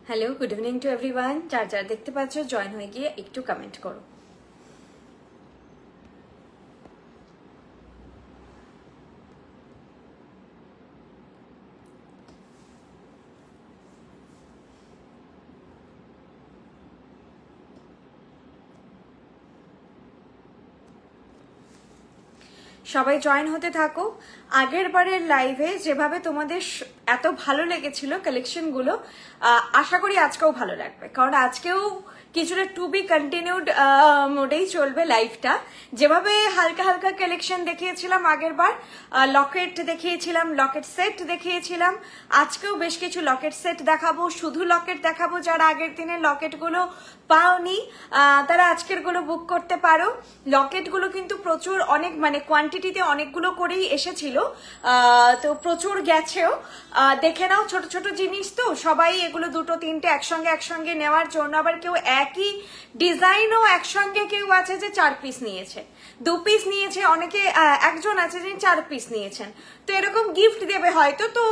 Hello, good evening to everyone. যার যার দেখতে পাচ্ছ জয়েন হয়ে গিয়ে একটু কমেন্ট করো। সবাই জয়েন হতে থাকো। আগের বারের লাইভে যেভাবে তোমাদের এত ভালো লেগেছিল কালেকশনগুলো, আশা করি আজকেও ভালো লাগবে, কারণ আজকেও কিছুটা টু বি কন্টিনিউড মোডেই চলবে লাইভটা। যেভাবে হালকা হালকা কালেকশন দেখিয়েছিলাম আগের বার, লকেট দেখিয়েছিলাম, লকেট সেট দেখিয়েছিলাম, আজকেও বেশ কিছু লকেট সেট দেখাবো। শুধু লকেট দেখাবো, যারা আগের দিনের লকেটগুলো পাওনি তারা আজকের গুলো বুক করতে পারো। লকেটগুলো কিন্তু প্রচুর অনেক মানে কোয়ান্টিটিতে অনেকগুলো করেই এসেছিল, তো প্রচুর গেছেও। দেখে নাও, ছোট ছোট জিনিস তো সবাই এগুলো দুটো তিনটে একসঙ্গে নেওয়ার জন্য। আবার কেউ একই ডিজাইনও একসঙ্গে, কেউ আছে যে 4 পিস নিয়েছে, 2 পিস নিয়েছে, অনেকে একজন আছে যে 4 পিস নিয়েছেন। তো এরকম গিফট দেবে হয়তো, তো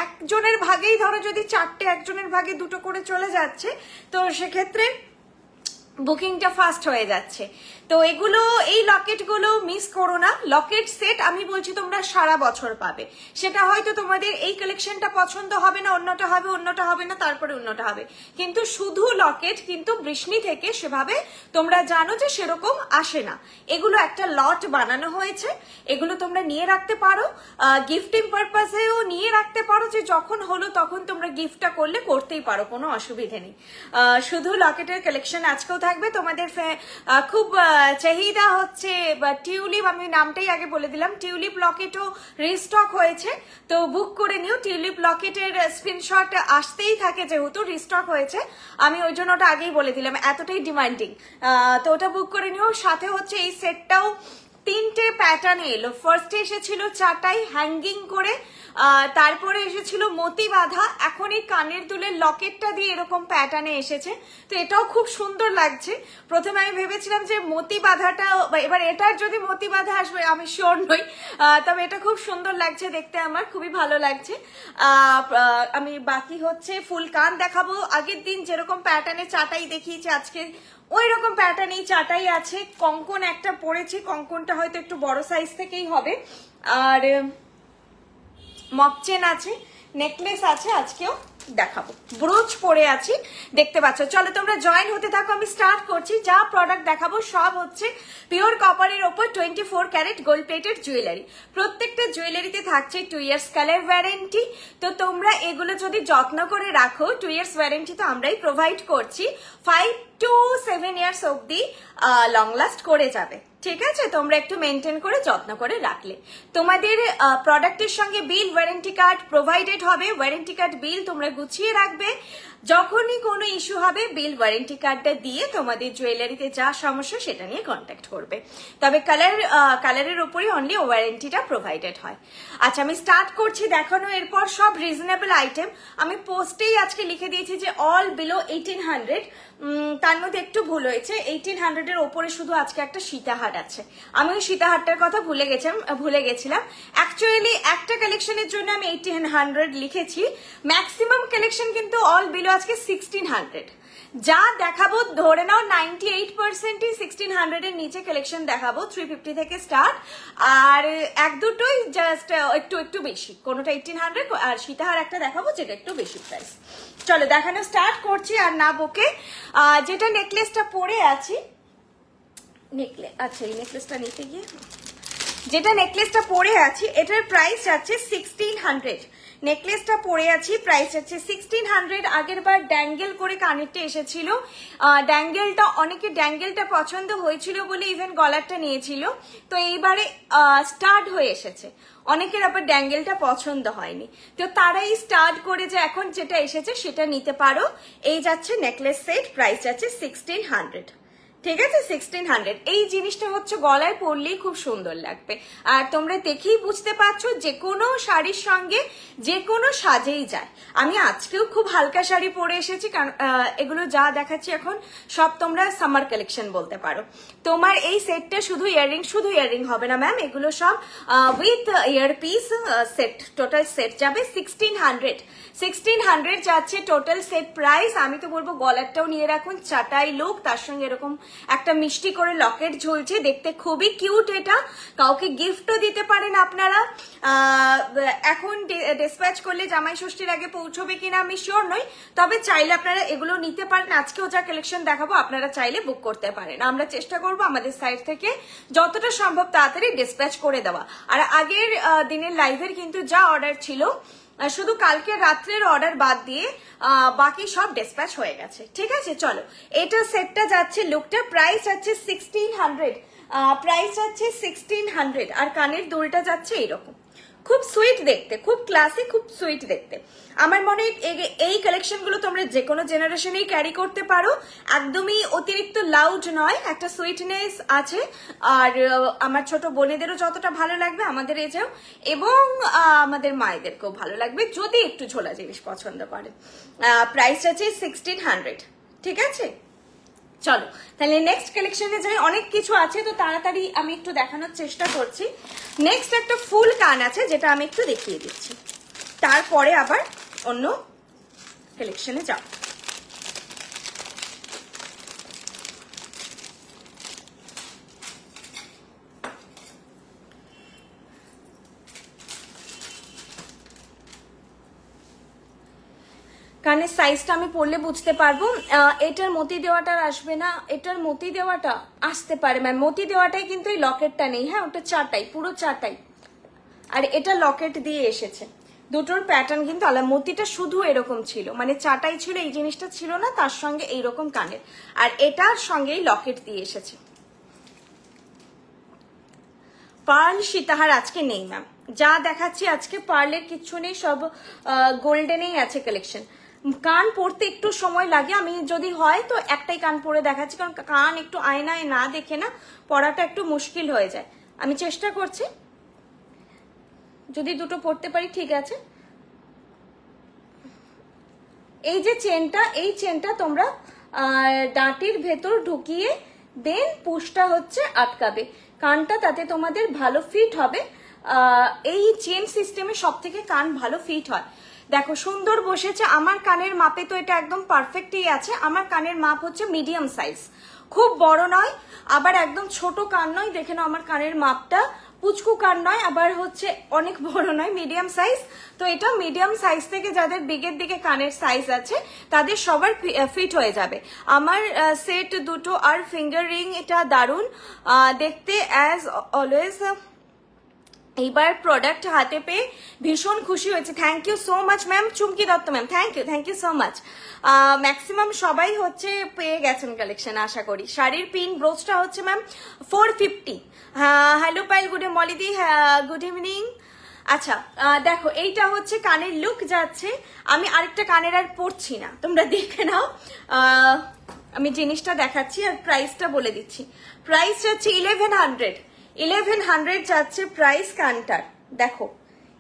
একজনের ভাগেই ধরো যদি 4টে, একজনের ভাগে 2টো করে চলে যাচ্ছে, তো সেক্ষেত্রে বুকিংটা ফাস্ট হয়ে যাচ্ছে। তো এগুলো, এই লকেটগুলো মিস করো না। লকেট সেট আমি বলছি তোমরা সারা বছর পাবে। সেটা হয়তো তোমাদের এই কালেকশনটা পছন্দ হবে না, অন্যটা হবে, অন্যটা হবে না, তারপরে অন্যটা হবে, কিন্তু শুধু লকেট কিন্তু বৃষ্ণি থেকে সেভাবে তোমরা জানো যে সেরকম আসে না। এগুলো একটা লট বানানো হয়েছে, এগুলো তোমরা নিয়ে রাখতে পারো, গিফটিং পারপাসেও নিয়ে রাখতে পারো, যে যখন হলো তখন তোমরা গিফটটা করলে করতেই পারো, কোনো অসুবিধে নেই। শুধু লকেটের কালেকশন আজকেও থাকবে। তোমাদের খুব চাহিদা হচ্ছে টিউলিপ, আমি নামটাই আগে বলে দিলাম, টিউলিপ লকেটও রিস্টক হয়েছে, তো বুক করে নিও। টিউলিপ লকেটের স্ক্রিনশট আসতেই থাকে, যেহেতু রিস্টক হয়েছে, আমি ওই জন্য ওটা আগেই বলে দিলাম, এতটাই ডিমান্ডিং। তো ওটা বুক করে নিও। সাথে হচ্ছে এই সেটটাও 3টে প্যাটার্নে এলো। ফার্স্টে এসেছিল 4টাই হ্যাঙ্গিং করে, তারপরে এসেছিল মতি বাঁধা, এখন এই কানের দুলের লকেটটা দিয়ে এরকম প্যাটার্নে এসেছে। তো এটাও খুব সুন্দর লাগছে। প্রথমে আমি ভেবেছিলাম যে মতি বাঁধাটা, এবার এটার যদি মতি বাঁধা আসবে আমি শিওর নই, তবে এটা খুব সুন্দর লাগছে দেখতে, আমার খুবই ভালো লাগছে। আমি বাকি হচ্ছে ফুল কান দেখাবো। আগের দিন যেরকম প্যাটার্নে 4টাই দেখিয়েছি, আজকে ওই রকম প্যাটার্ন এই 4টাই আছে। কঙ্কন একটা পরেছি, কঙ্কনটা হয়তো একটু বড় সাইজ থেকেই হবে, আর মকচেন আছে, নেকলেস আছে, আজকেও দেখাবো। ব্রোচ পরে আছি, দেখতে পাচ্ছ। চলো তোমরা জয়েন হতে থাকো, আমি স্টার্ট করছি। যা প্রোডাক্ট দেখাবো সব হচ্ছে পিওর কপারের ওপর 24 ক্যারেট গোল্ড প্লেটেড জুয়েলারি। প্রত্যেকটা জুয়েলারিতে থাকছে 2 ইয়ার্স কালার ওয়ারেন্টি। তো তোমরা এগুলো যদি যত্ন করে রাখো, 2 ইয়ার্স ওয়ারেন্টি তো আমরাই প্রোভাইড করছি, 5 to 7 ইয়ার্স অব্দি লং লাস্ট করে যাবে। ঠিক আছে, তোমরা একটু মেনটেন করে যত্ন করে রাখলে তোমাদের প্রোডাক্টের সঙ্গে বিল, ওয়ারেন্টি কার্ড প্রোভাইডেড হবে। ওয়ারেন্টি কার্ড, বিল তোমরা গুছিয়ে রাখবে। যখনই কোনো ইস্যু হবে বিল, ওয়ারেন্টি কার্ডটা দিয়ে তোমাদের জুয়েলারিতে যা সমস্যা সেটা নিয়ে কন্ট্যাক্ট করবে। তবে কালারের উপরই অনলি ওয়ারেন্টিটা প্রোভাইডেড হয়। আচ্ছা, আমি স্টার্ট করছি দেখানো। এরপর সব রিজনেবল আইটেম। আমি পোস্টেই আজকে লিখে দিয়েছি যে অল বিলো 1800, তার মধ্যে একটু ভুল হয়েছে, 1800 এর ওপরে শুধু আজকে একটা সীতাহার আছে। আমি ওই সীতাহারটার কথা ভুলে গেছিলাম। অ্যাকচুয়ালি একটা কালেকশনের জন্য আমি 1800 লিখেছি, ম্যাক্সিমাম কালেকশন কিন্তু অল বিলো আজকে 1600। যা দেখাবো ধরে নাও 98%ই 1600 এর নিচে কালেকশন দেখাবো, 350 থেকে স্টার্ট, আর এক দুটোই জাস্ট একটু বেশি, কোনোটা 1800, আর সীতাহার একটা দেখাবো যেটা একটু বেশি প্রাইস। চলো দেখানো স্টার্ট করছি, আর না বকে। যেটা নেকলেসটা পরে আছি, আচ্ছা এই নেকলেসটা নিতে গিয়ে, যেটা নেকলেসটা পরে আছি এটার প্রাইস যাচ্ছে 1600। নেকলেসটা পরে আছি, প্রাইস আছে 1600। আগের বার ড্যাঙ্গেল করে কানেরটা এসেছিল, ড্যাঙ্গেলটা অনেকে ড্যাঙ্গেলটা পছন্দ হয়েছিল বলে ইভেন গলারটা নিয়েছিল। তো এইবারে স্টার্ট হয়ে এসেছে, অনেকের আবার ড্যাঙ্গেলটা পছন্দ হয়নি, তো তারাই স্টার্ট করে যে এখন যেটা এসেছে সেটা নিতে পারো। এই যাচ্ছে নেকলেস সেট, প্রাইস যাচ্ছে 1600। ঠিক আছে 1600। এই জিনিসটা হচ্ছে গলায় পরলেই খুব সুন্দর লাগবে। আর তোমরা দেখেই বুঝতে পারছো যে কোনো শাড়ির সঙ্গে যে কোনো সাজেই যায়। আমি আজকেও খুব হালকা শাড়ি পরে এসেছি, কারণ এগুলো যা দেখাচ্ছি এখন সব তোমরা সামার কালেকশন বলতে পারো। তোমার এই সেটটা শুধু ইয়াররিং হবে না ম্যাম, এগুলো সব with earpiece set, total set যাবে 1600 যাচ্ছে টোটাল সেট প্রাইস। আমি তো বলবো গলারটাও নিয়ে রাখুন, চাটাই লুক, তার সঙ্গে এরকম একটা মিষ্টি করে লকেট ঝুলছে, দেখতে খুবই কিউট। এটা কাউকে গিফটও দিতে পারেন আপনারা। এখন ডিসপ্যাচ করলে জামাই ষষ্ঠীর আগে পৌঁছবে কিনা আমি শিওর নই, তবে চাইলে আপনারা এগুলো নিতে পারেন। আজকেও যা কালেকশন দেখাবো আপনারা চাইলে বুক করতে পারেন। আমরা চেষ্টা করবো আমাদের সাইড থেকে যতটা সম্ভব তাড়াতাড়ি ডিসপ্যাচ করে দেওয়া। আর আগের দিনের লাইভের কিন্তু যা অর্ডার ছিল, শুধু কালকে রাত্রের অর্ডার বাদ দিয়ে বাকি সব ডিসপ্যাচ হয়ে গেছে। ঠিক আছে, চলো এটা সেটটা যাচ্ছে, লুকটা প্রাইস আছে 1600, প্রাইস আছে 1600। আর কানের দুলটা যাচ্ছে এইরকম, খুব সুইট দেখতে, খুব ক্লাসি, খুব সুইট দেখতে। আমার মনে হয় এই কালেকশন গুলো তোমরা যে কোনো জেনারেশনেই ক্যারি করতে পারো, একদমই অতিরিক্ত লাউড নয়, একটা সুইটনেস আছে। আর আমার ছোট বোনেদেরও যতটা ভালো লাগবে আমাদের এজেও, এবং আমাদের মায়েদেরকেও ভালো লাগবে যদি একটু ঝোলা জিনিস পছন্দ করে। প্রাইস আছে 1600। ঠিক আছে, চলো তাহলে নেক্সট কালেকশনে যাই। অনেক কিছু আছে তো তাড়াতাড়ি আমি একটু দেখানোর চেষ্টা করছি। নেক্সট একটা ফুল কান আছে যেটা আমি একটু দেখিয়ে দিচ্ছি, তারপরে আবার অন্য কালেকশনে যাও। কানের সাইজটা আমি পরলে বুঝতে পারবো। এটার মতি দেওয়াটা আসবে না, এটার মতি দেওয়াটা আসতে পারে ম্যাম, মতি দেওয়াটাই কিন্তু এই লকেটটা নেই। হ্যাঁ, ওটা চাটাই, পুরো চাটাই, আর এটা লকেট দিয়ে এসেছে। দুটোর প্যাটার্ন কিন্তু আলাদা। মতিটা শুধু এরকম ছিল, মানে চাটাই ছিল, এই জিনিসটা ছিল না, তার সঙ্গে এইরকম কানের, আর এটার সঙ্গেই লকেট দিয়ে এসেছে। পার্ল সীতাহার আজকে নেই ম্যাম, যা দেখাচ্ছি আজকে পার্লের কিচ্ছু নেই, সব গোল্ডেনেই আছে কালেকশন। কান পরতে একটু সময় লাগে, আমি যদি হয় তো একটাই কান পরে দেখাচ্ছি, কারণ কান একটু আয়নায় না দেখে না পরাটা একটু মুশকিল হয়ে যায়। আমি চেষ্টা করছি, যদি দুটো পরতে পারি ঠিক আছে। এই যে চেনটা, এই চেনটা তোমরা ডাঁটির ভেতর ঢুকিয়ে দেন পুশটা হচ্ছে আটকাবে, কানটা তাতে তোমাদের ভালো ফিট হবে। এই চেন সিস্টেমে সব থেকে কান ভালো ফিট হয়। দেখো সুন্দর বসেছে, আমার কানের মাপে তো এটা একদম পারফেক্টই আছে। আমার কানের মাপ হচ্ছে মিডিয়াম সাইজ, খুব বড় নয়, আবার একদম ছোট কান নয়। দেখে নাও আমার কানের মাপটা, পুচকু কান নয়, আবার হচ্ছে অনেক বড় নয়, মিডিয়াম সাইজ। তো এটা মিডিয়াম সাইজ থেকে যাদের বিগের দিকে কানের সাইজ আছে তাদের সবার ফিট হয়ে যাবে। আমার সেট দুটো আর ফিঙ্গার রিং এটা দারুণ দেখতে, অ্যাজ অলওয়েজ। এইবার প্রোডাক্ট হাতে পেয়ে ভীষণ খুশি হয়েছে। Thank you so much ma'am, Chumki Dutta ma'am, thank you so much. Maximum সবাই হচ্ছে পেয়ে গেছেন কালেকশন আশা করি। শাড়ির পিন ব্রোচটা হচ্ছে ম্যাম 450। হ্যালো পাইল, গুড মলিদি, গুড ইভিনিং। আচ্ছা দেখো এইটা হচ্ছে কানের লুক যাচ্ছে। আমি আরেকটা কানের আর পরছি না, তোমরা দেখে নাও। আমি জিনিসটা দেখাচ্ছি আর প্রাইসটা বলে দিচ্ছি। প্রাইস হচ্ছে 1100 যাচ্ছে প্রাইস কানটার। দেখো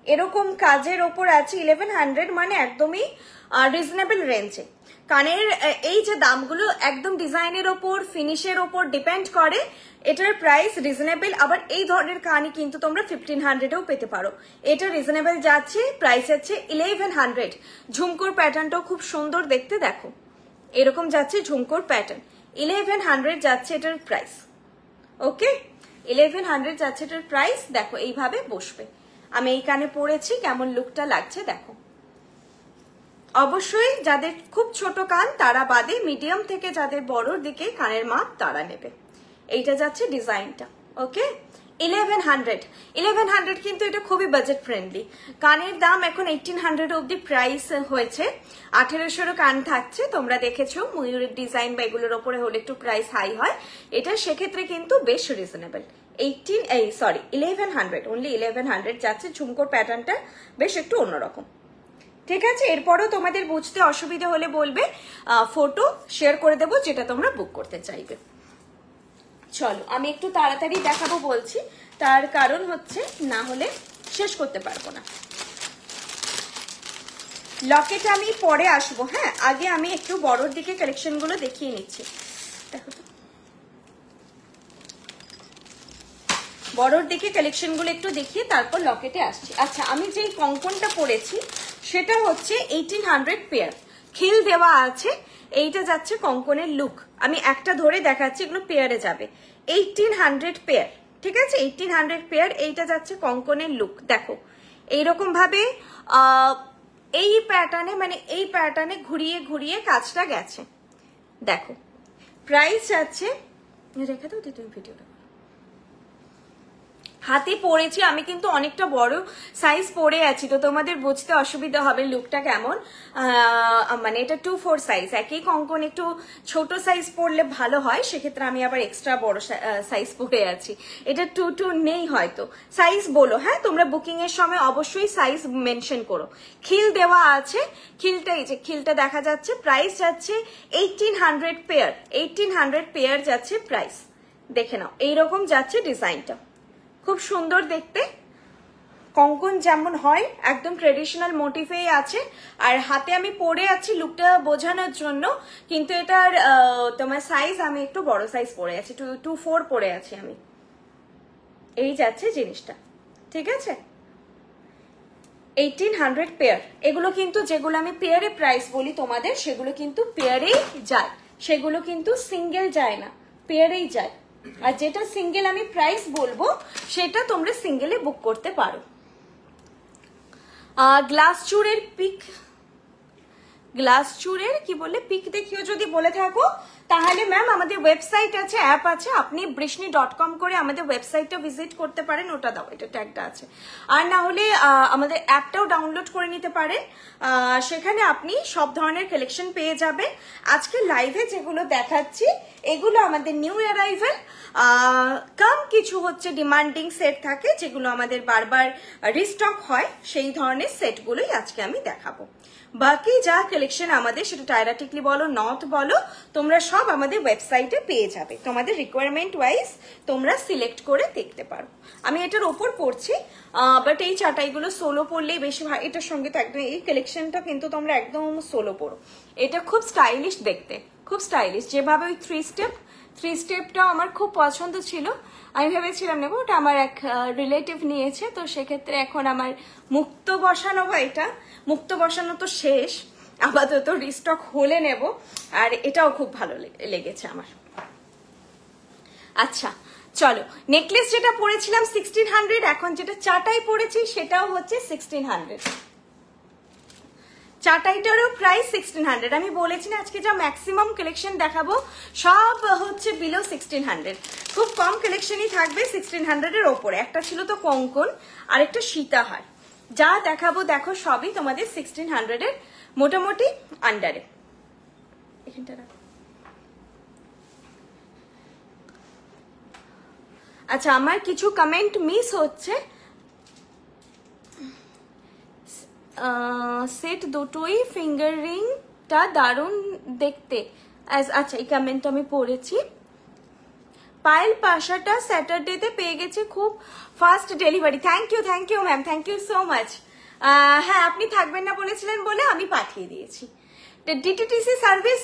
এরকম কাজের ওপর আছে 1100, মানে একদমই রিজনেবল রেঞ্জে। কানের এই যে দামগুলো একদম ডিজাইনের ওপর, ফিনিশের ওপর ডিপেন্ড করে, এটার প্রাইস রিজনেবল। আবার এই ধরনের কানই কিন্তু তোমরা 1500-এও পেতে পারো। এটা রিজনেবল যাচ্ছে, প্রাইস আছে 1100। ঝুমকোর প্যাটার্নটাও খুব সুন্দর দেখতে, দেখো এরকম যাচ্ছে ঝুমকোর প্যাটার্ন। 1100 যাচ্ছে এটার প্রাইস। ওকে, 1100 যাচ্ছে এটার প্রাইস। দেখো এইভাবে বসবে। আমি এই কানে পরেছি, কেমন লুকটা লাগছে দেখো। অবশ্যই যাদের খুব ছোট কান তারা বাদে, মিডিয়াম থেকে যাদের বড়র দিকে কানের মাপ তারা নেবে। এইটা যাচ্ছে ডিজাইনটা। ওকে, 1100 কিন্তু এটা খুবই বাজেট ফ্রেন্ডলি। কানের দাম এখন 1800 অব্দি প্রাইস হয়েছে। 1800 কান থাকছে, তোমরা দেখেছো ময়ূরের ডিজাইন বা এগুলোর ওপরে হলে একটু প্রাইস হাই হয়। এটা সেক্ষেত্রে কিন্তু বেশ রিজনেবল। 1100 অনলি 1100 যাচ্ছে। ঝুমকোর প্যাটার্নটা বেশ একটু অন্যরকম। ঠিক আছে, এরপরও তোমাদের বুঝতে অসুবিধা হলে বলবে, ফটো শেয়ার করে দেবো যেটা তোমরা বুক করতে চাইবে। চলো আমি একটু তাড়াতাড়ি দেখাবো বলছি, তার কারণ হচ্ছে না হলে শেষ করতে পারবো না। লকেট আমি পরে আসবো, হ্যাঁ আগে আমি একটু বড়র দিকে কালেকশন গুলো দেখিয়ে নিচ্ছি। দেখো তো বড়র দিকে কালেকশন গুলো একটু দেখিয়ে তারপর লকেটে আসছি। আচ্ছা আমি যেই কঙ্কনটা পরেছি সেটা হচ্ছে 1800 পেয়ার, খিল দেওয়া আছে। এইটা যাচ্ছে কঙ্কনের লুক, আমি একটা ধরে দেখাচ্ছি, এগুলো পেয়ারে যাবে। 1800 পেয়ার, ঠিক আছে 1800 পেয়ার। এইটা যাচ্ছে কঙ্কনের লুক। দেখো এইরকম ভাবে এই প্যাটার্নে, মানে এই প্যাটার্নে ঘুরিয়ে ঘুরিয়ে কাজটা গেছে। দেখো প্রাইস যাচ্ছে, রেখে দাও তুমি ভিডিওটা। হাতে পরেছি আমি, কিন্তু অনেকটা বড় সাইজ পরে আছি, তো তোমাদের বুঝতে অসুবিধা হবে লুকটা কেমন। মানে এটা 2-4 সাইজ, একই কঙ্কন একটু ছোট সাইজ পরলে ভালো হয়, সেক্ষেত্রে আমি আবার এক্সট্রা বড় সাইজ পরে আছি। এটা 2 নেই হয়তো, সাইজ বলো হ্যাঁ, তোমরা বুকিং এর সময় অবশ্যই সাইজ মেনশন করো। খিল দেওয়া আছে, খিলটা এই যে খিলটা দেখা যাচ্ছে। প্রাইস যাচ্ছে 1800 পেয়ার, 1800 পেয়ার যাচ্ছে প্রাইস। দেখে নাও এইরকম যাচ্ছে ডিজাইনটা, খুব সুন্দর দেখতে। কঙ্কন যেমন হয় একদম ট্রেডিশনাল মোটিভে আছে, আর হাতে আমি পরে আছি লুকটা বোঝানোর জন্য, কিন্তু এটার তোমার সাইজ আমি একটু বড় সাইজ পরে আছি, 2-4 পরে আছি আমি। এই যাচ্ছে জিনিসটা, ঠিক আছে 1800 পেয়ার। এগুলো কিন্তু যেগুলো আমি পেয়ারে প্রাইস বলি তোমাদের, সেগুলো কিন্তু পেয়ারেই যায়, সেগুলো কিন্তু সিঙ্গেল যায় না, পেয়ারেই যায়। আর যেটা সিঙ্গেল আমি প্রাইস বলবো সেটা তোমরা সিঙ্গেলে বুক করতে পারো। গ্লাস চুরের পিক, গ্লাস চুরের কি বলে পিক দেখিও যদি বলে থাকো, তাহলে ম্যাম আমাদের ওয়েবসাইট আছে, অ্যাপ আছে, আপনি brishney.com করে আমাদের ওয়েবসাইটটা ভিজিট করতে পারেন, ওটা দাও, এটা ট্যাগটা আছে। আর না হলে আমাদের অ্যাপটাও ডাউনলোড করে নিতে পারেন, সেখানে আপনি সব ধরনের কালেকশন পেয়ে যাবেন। আজকে লাইভে যেগুলো দেখাচ্ছি এগুলো আমাদের নিউ অ্যারাইভেল, কম কিছু হচ্ছে ডিমান্ডিং সেট থাকে যেগুলো আমাদের বারবার রিস্টক হয়, সেই ধরনের সেটগুলোই আজকে আমি দেখাবো। বাকি যা কালেকশন আমাদের, সেটা টায়রা টিকলি বলো, নথ বলো, তোমরা সব আমাদের ওয়েবসাইটে পেয়ে যাবে। তোমাদের রিকোয়ারমেন্ট ওয়াইজ তোমরা সিলেক্ট করে দেখতে পারো। আমি এটার ওপর পড়ছি, বাট এই চাটাইগুলো সোলো পরলেই বেশি ভালো। এটার সঙ্গে তো একদম এই কালেকশনটা কিন্তু তোমরা একদম সোলো পরো, এটা খুব স্টাইলিশ দেখতে, খুব স্টাইলিশ। যেভাবে ওই থ্রি স্টেপটাও আমার খুব পছন্দ ছিল, আমি ভেবেছিলাম নেবো, ওটা আমার এক রিলেটিভ নিয়েছে, তো সেক্ষেত্রে এখন আমার মুক্ত বসানো বা এটা মুক্ত বসানো তো শেষ, আপাতত রিস্টক হলে নেব। আর এটাও খুব ভালো লেগেছে আমার। আচ্ছা চলো, নেকলেস যেটা পরেছিলাম 1600, এখন যেটা চাটাই পরেছি সেটাও হচ্ছে 1600। চাটাইটারও প্রাইস 1600। আমি বলেছি না আজকে যা ম্যাক্সিমাম কালেকশন দেখাবো সব হচ্ছে বিলো 1600, খুব কম কালেকশনই থাকবে 1600 এর ওপরে। একটা ছিল তো কঙ্কন, আর একটা সীতাহার, যা দেখাবো দেখো সবই তোমাদের 1600 এর মোটামুটি আন্ডারে। আচ্ছা আমার কিছু কমেন্ট মিস হচ্ছে, সেট দুটোই ফিঙ্গারিংটা দারুণ দেখতে। আচ্ছা এই কমেন্টটা আমি পড়েছি। পায়েল পাশাটা স্যাটারডেতে পেয়ে গেছে, খুব fast delivery. Thank you ma'am, thank you so much. হ্যাঁ আপনি থাকবেন না বলেছিলেন বলে আমি পাঠিয়ে দিয়েছি। ডিটিটিসি সার্ভিস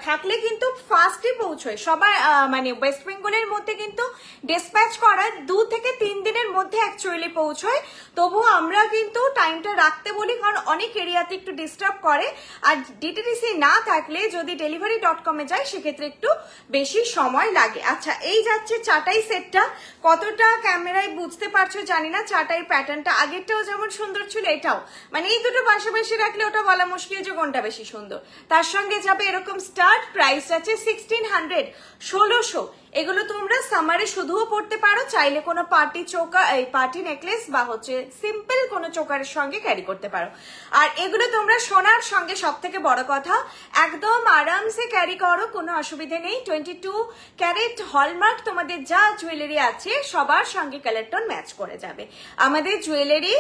থাকলে কিন্তু ফাস্টই পৌঁছয় সবার, মানে ওয়েস্ট বেঙ্গলের মধ্যে কিন্তু ডিসপ্যাচ করা 2 থেকে 3 দিনের মধ্যে অ্যাকচুয়ালি পৌঁছয়। তবুও আমরা কিন্তু টাইমটা রাখতে বলি, কারণ অনেক এরিয়াতে একটু ডিস্টার্ব করে। আর ডিটিটিসি না থাকলে যদি delivery.com এ যায় সেক্ষেত্রে একটু বেশি সময় লাগে। আচ্ছা এই যাচ্ছে চাটাই সেটটা, কতটা ক্যামেরায় বুঝতে পারছো জানি না। চাটাই প্যাটার্নটা আগেরটাও যেমন সুন্দর ছিল, এটাও মানে এই দুটো পাশাপাশি রাখলে ওটা বলা মুশকিল যে কোনটা বেশি সুন্দর। তার সঙ্গে যাবে এরকম স্টার্ট, প্রাইস আছে 1600, 1600। এগুলো তোমরা সামারে শুধুও পড়তে পারো, চাইলে কোনো পার্টি চোকা, এই পার্টি নেকলেস বা হচ্ছে সিম্পল কোনো চোকারের সঙ্গে ক্যারি করতে পারো। আর এগুলো তোমরা সোনার সঙ্গে, সব থেকে বড় কথা, একদম আরামসে ক্যারি করো, কোনো অসুবিধে নেই। 22 ক্যারেট হলমার্ক তোমাদের যা জুয়েলারি আছে সবার সঙ্গে কালার টোন ম্যাচ করে যাবে। আমাদের জুয়েলারি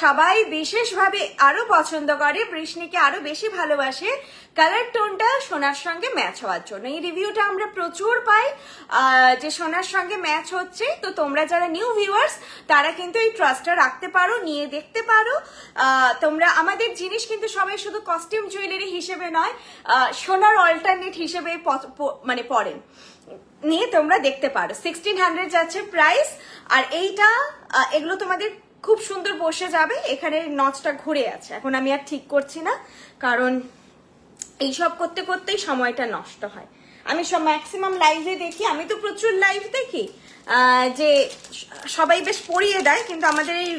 সবাই বিশেষভাবে আরো পছন্দ করে, বৃষ্ণিকে আরো বেশি ভালোবাসে কালার টোনটা সোনার সঙ্গে ম্যাচ হওয়ার জন্য। এই রিভিউটা আমরা প্রচুর পাই, যে সোনার সঙ্গে ম্যাচ হচ্ছে। তো তোমরা যারা নিউ ভিউয়ার্স তারা কিন্তু এই ট্রাস্টটা রাখতে পারো, নিয়ে দেখতে পারো। তোমরা আমাদের জিনিস কিন্তু সবাই শুধু কস্টিউম জুয়েলারি হিসেবে নয়, সোনার অল্টারনেট হিসেবে মানে পড়েন, নিয়ে তোমরা দেখতে পারো। 1600 যাচ্ছে প্রাইস। আর এইটা এগুলো তোমাদের খুব সুন্দর বসে যাবে। এখানে নচটা ঘুরে আছে, এখন আমি আর ঠিক করছি না, কারণ এইসব করতে করতেই সময়টা নষ্ট হয়। আমি সব ম্যাক্সিমাম লাইভে দেখি, আমি তো প্রচুর লাইভ দেখি যে সবাই বেশ পড়িয়ে দেয়, কিন্তু আমাদের এই